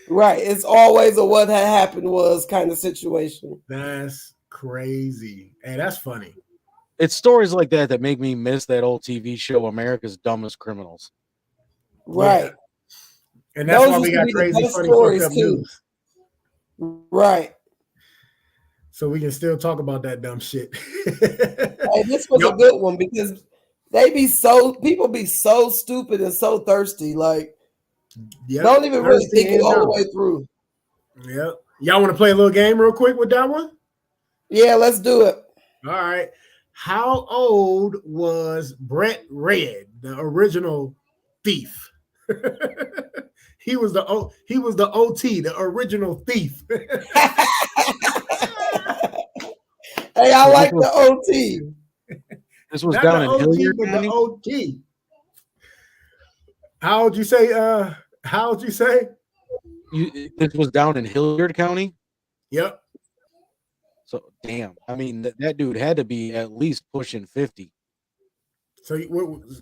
Right. It's always a what had happened was kind of situation. That's crazy. Hey, that's funny. It's stories like that that make me miss that old TV show, America's Dumbest Criminals. Right. Yeah. And that's why we got crazy funny fucked up news. Right. So we can still talk about that dumb shit. Hey, this was a good one because people be so stupid and so thirsty. Like, don't even really think it all the way through. Yep. Y'all want to play a little game real quick with that one? Yeah, let's do it. All right. How old was Brett Red, the original thief? He was the OT, the original thief. Hey, I like the OT. This was Not down the in OT, Hilliard but County. the OT. How would you say? How would you say? This was down in Hilliard County. Yep. So damn. I mean, that dude had to be at least pushing 50. So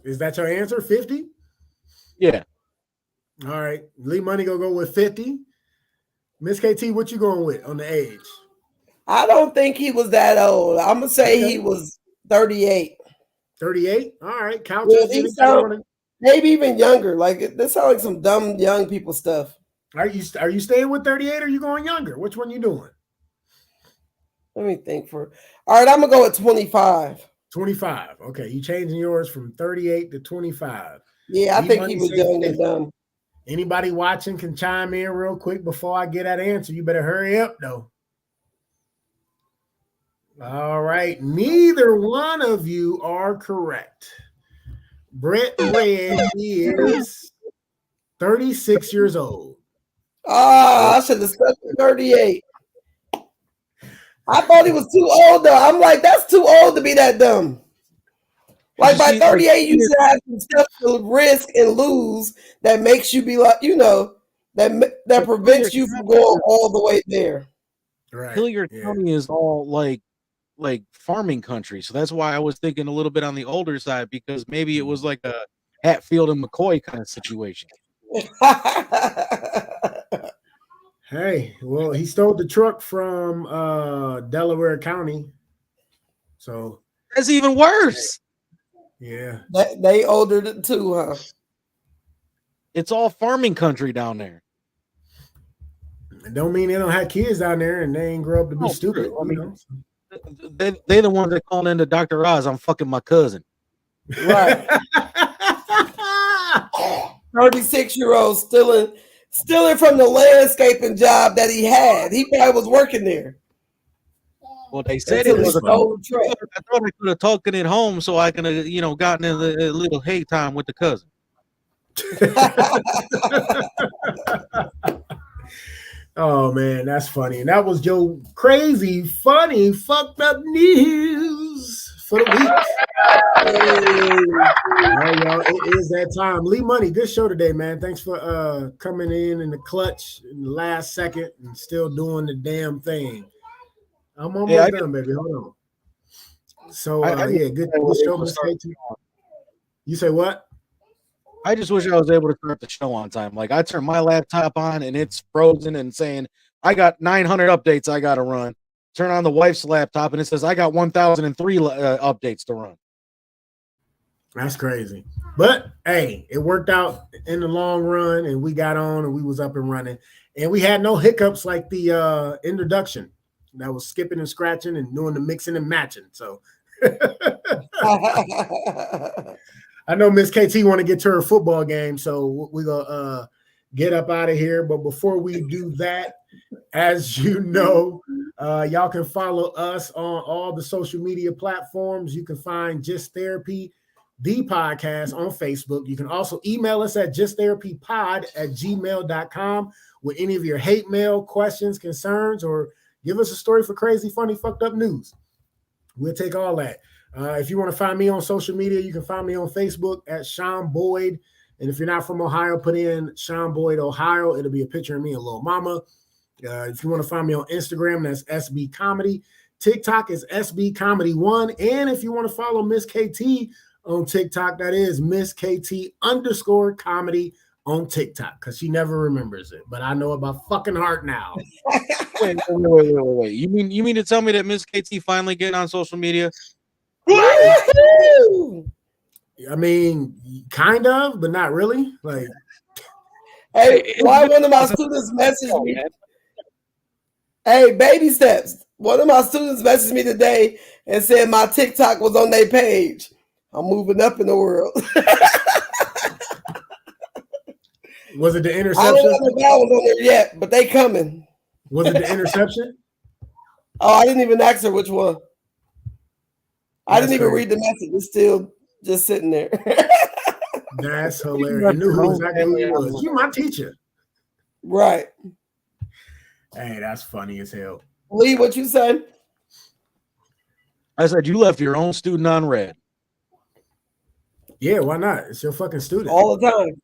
is that your answer? 50? Yeah. All right. Lee Money gonna go with 50. Miss KT, what you going with on the age? I don't think he was that old. I'm gonna say he was 38. 38. All right. Couch. Yeah, maybe even younger. Like this sounds like some dumb young people stuff. Are you staying with 38 or are you going younger? Which one you doing? Let me think all right, I'm gonna go with 25. 25. Okay, you changing yours from 38 to 25. Yeah, I think he was young and dumb. Anybody watching can chime in real quick before I get that answer. You better hurry up though. All right, neither one of you are correct. Brett Red is 36 years old. I should have stuck with 38. I thought he was too old though. I'm like, that's too old to be that dumb. Like by 38, you should have some stuff to risk and lose that makes you be like, that prevents you from going all the way there. Right. Hilliard County is all like farming country, so that's why I was thinking a little bit on the older side, because maybe it was like a Hatfield and McCoy kind of situation. Hey, well, he stole the truck from Delaware County, so that's even worse. Yeah, they older too, huh? It's all farming country down there. It don't mean they don't have kids down there and they ain't grow up to be stupid. I mean, they the ones that call into Dr. Oz. I'm fucking my cousin. Right. 36-year-old stealing from the landscaping job that he had. He probably was working there. Well, they said it was a truck. I thought I could have taken it home so I could have, gotten a little hay time with the cousin. Oh man, that's funny. And that was your crazy, funny, fucked up news for the week. All right, y'all. It is that time. Lee Money, good show today, man. Thanks for coming in the clutch in the last second and still doing the damn thing. I'm almost done, baby. Hold on. So good show, Miss KT. You say what? I just wish I was able to start the show on time. Like I turned my laptop on and it's frozen and saying I got 900 updates I got to run. Turn on the wife's laptop and it says I got 1,003 updates to run. That's crazy. But hey, it worked out in the long run and we got on and we was up and running and we had no hiccups like the introduction that was skipping and scratching and doing the mixing and matching. So I know Miss KT want to get to her football game, so we're going to get up out of here. But before we do that, as you know, y'all can follow us on all the social media platforms. You can find Just Therapy, the podcast, on Facebook. You can also email us at justtherapypod@gmail.com with any of your hate mail, questions, concerns, or give us a story for crazy, funny, fucked up news. We'll take all that. If you want to find me on social media, you can find me on Facebook at Sean Boyd. And if you're not from Ohio, put in Sean Boyd, Ohio. It'll be a picture of me and Lil Mama. If you want to find me on Instagram, that's SB Comedy. TikTok is SB Comedy 1. And if you want to follow Miss KT on TikTok, that is Miss KT_comedy on TikTok, because she never remembers it. But I know it by fucking heart now. Wait. You mean to tell me that Miss KT finally getting on social media? I mean, kind of, but not really. Like, hey, why one of my students messaged me? Hey, baby steps. One of my students messaged me today and said my TikTok was on their page. I'm moving up in the world. Was it the interception? I don't know if that was on there yet, but they coming. Was it the interception? Oh, I didn't even ask her which one. I didn't even read the message. It's still just sitting there. That's hilarious. I knew who exactly who he was. You my teacher. Right. Hey, that's funny as hell. Lee, what you said? I said you left your own student on red. Yeah, why not? It's your fucking student. All the time.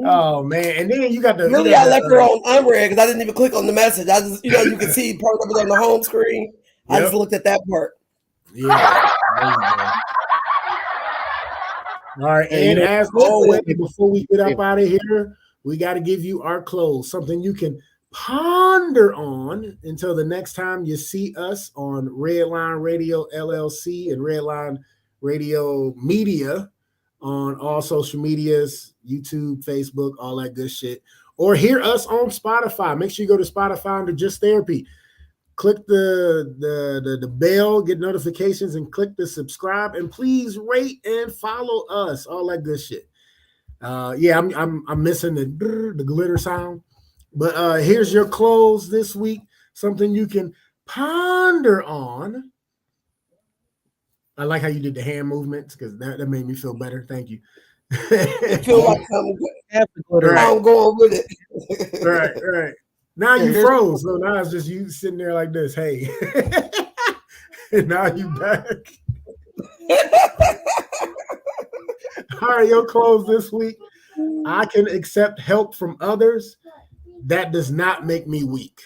Oh man, and then you got the really I left her on unread because I didn't even click on the message. I just, you can see part of it on the home screen. I just looked at that part. Yeah. All right, and as always, before we get up out of here, we got to give you our close, something you can ponder on until the next time you see us on Redline Radio LLC and Redline Radio Media on all social medias, YouTube, Facebook, all that good shit. Or hear us on Spotify. Make sure you go to Spotify under Just Therapy. Click the bell, get notifications, and click the subscribe. And please rate and follow us. All that good shit. I'm missing the glitter sound. But here's your close this week. Something you can ponder on. I like how you did the hand movements because that made me feel better. Thank you. I feel like I'm going with it. Right. Now you froze, so now it's just you sitting there like this. Hey, and now you back. All right, your close this week. I can accept help from others. That does not make me weak.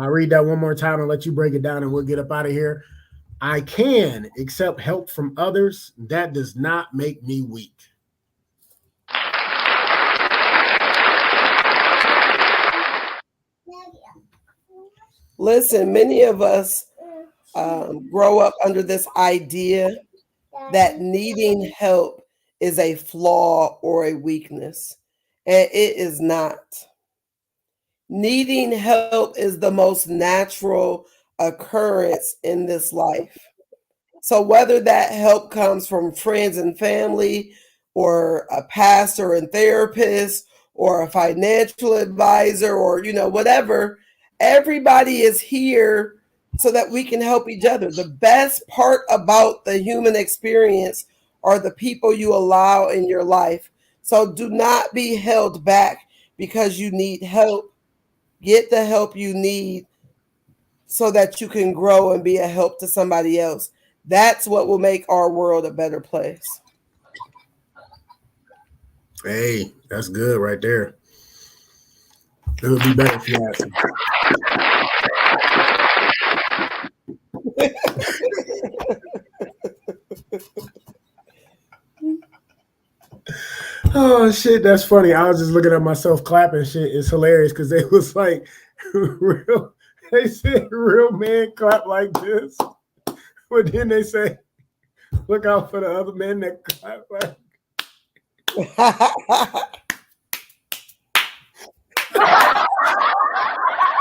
I'll read that one more time and let you break it down and we'll get up out of here. I can accept help from others. That does not make me weak. Listen, many of us grow up under this idea that needing help is a flaw or a weakness, and it is not. Needing help is the most natural occurrence in this life. So whether that help comes from friends and family or a pastor and therapist or a financial advisor or whatever, everybody is here so that we can help each other. The best part about the human experience are the people you allow in your life. So do not be held back because you need help. Get the help you need so that you can grow and be a help to somebody else. That's what will make our world a better place. Hey, that's good right there. It would be better if you asked me. Oh shit, that's funny. I was just looking at myself clapping shit. It's hilarious because they was like real. They said real men clap like this, but then they say, "Look out for the other men that clap like."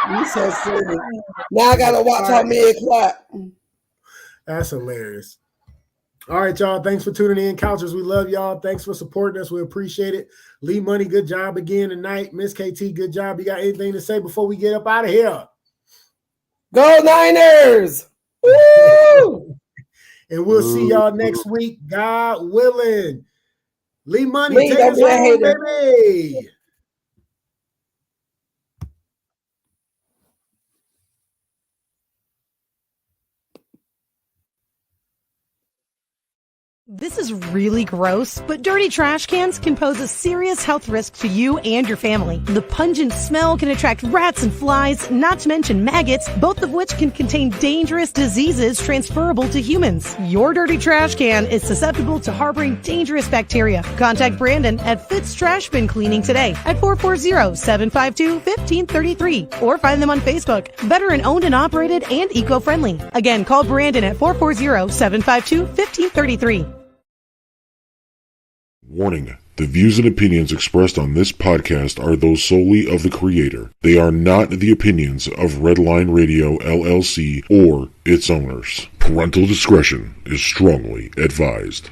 You so silly. Now I gotta watch how men clap. That's hilarious. All right, y'all. Thanks for tuning in, Couchers. We love y'all. Thanks for supporting us. We appreciate it. Lee Money, good job again tonight. Miss KT, good job. You got anything to say before we get up out of here? Go Niners! Woo! And we'll see y'all next week, God willing. Lee Money, take us home, baby. This is really gross, but dirty trash cans can pose a serious health risk to you and your family. The pungent smell can attract rats and flies, not to mention maggots, both of which can contain dangerous diseases transferable to humans. Your dirty trash can is susceptible to harboring dangerous bacteria. Contact Brandon at Fitz Trash Bin Cleaning today at 440-752-1533 or find them on Facebook. Veteran owned and operated and eco-friendly. Again, call Brandon at 440-752-1533. Warning. The views and opinions expressed on this podcast are those solely of the creator. They are not the opinions of Redline Radio LLC or its owners. Parental discretion is strongly advised.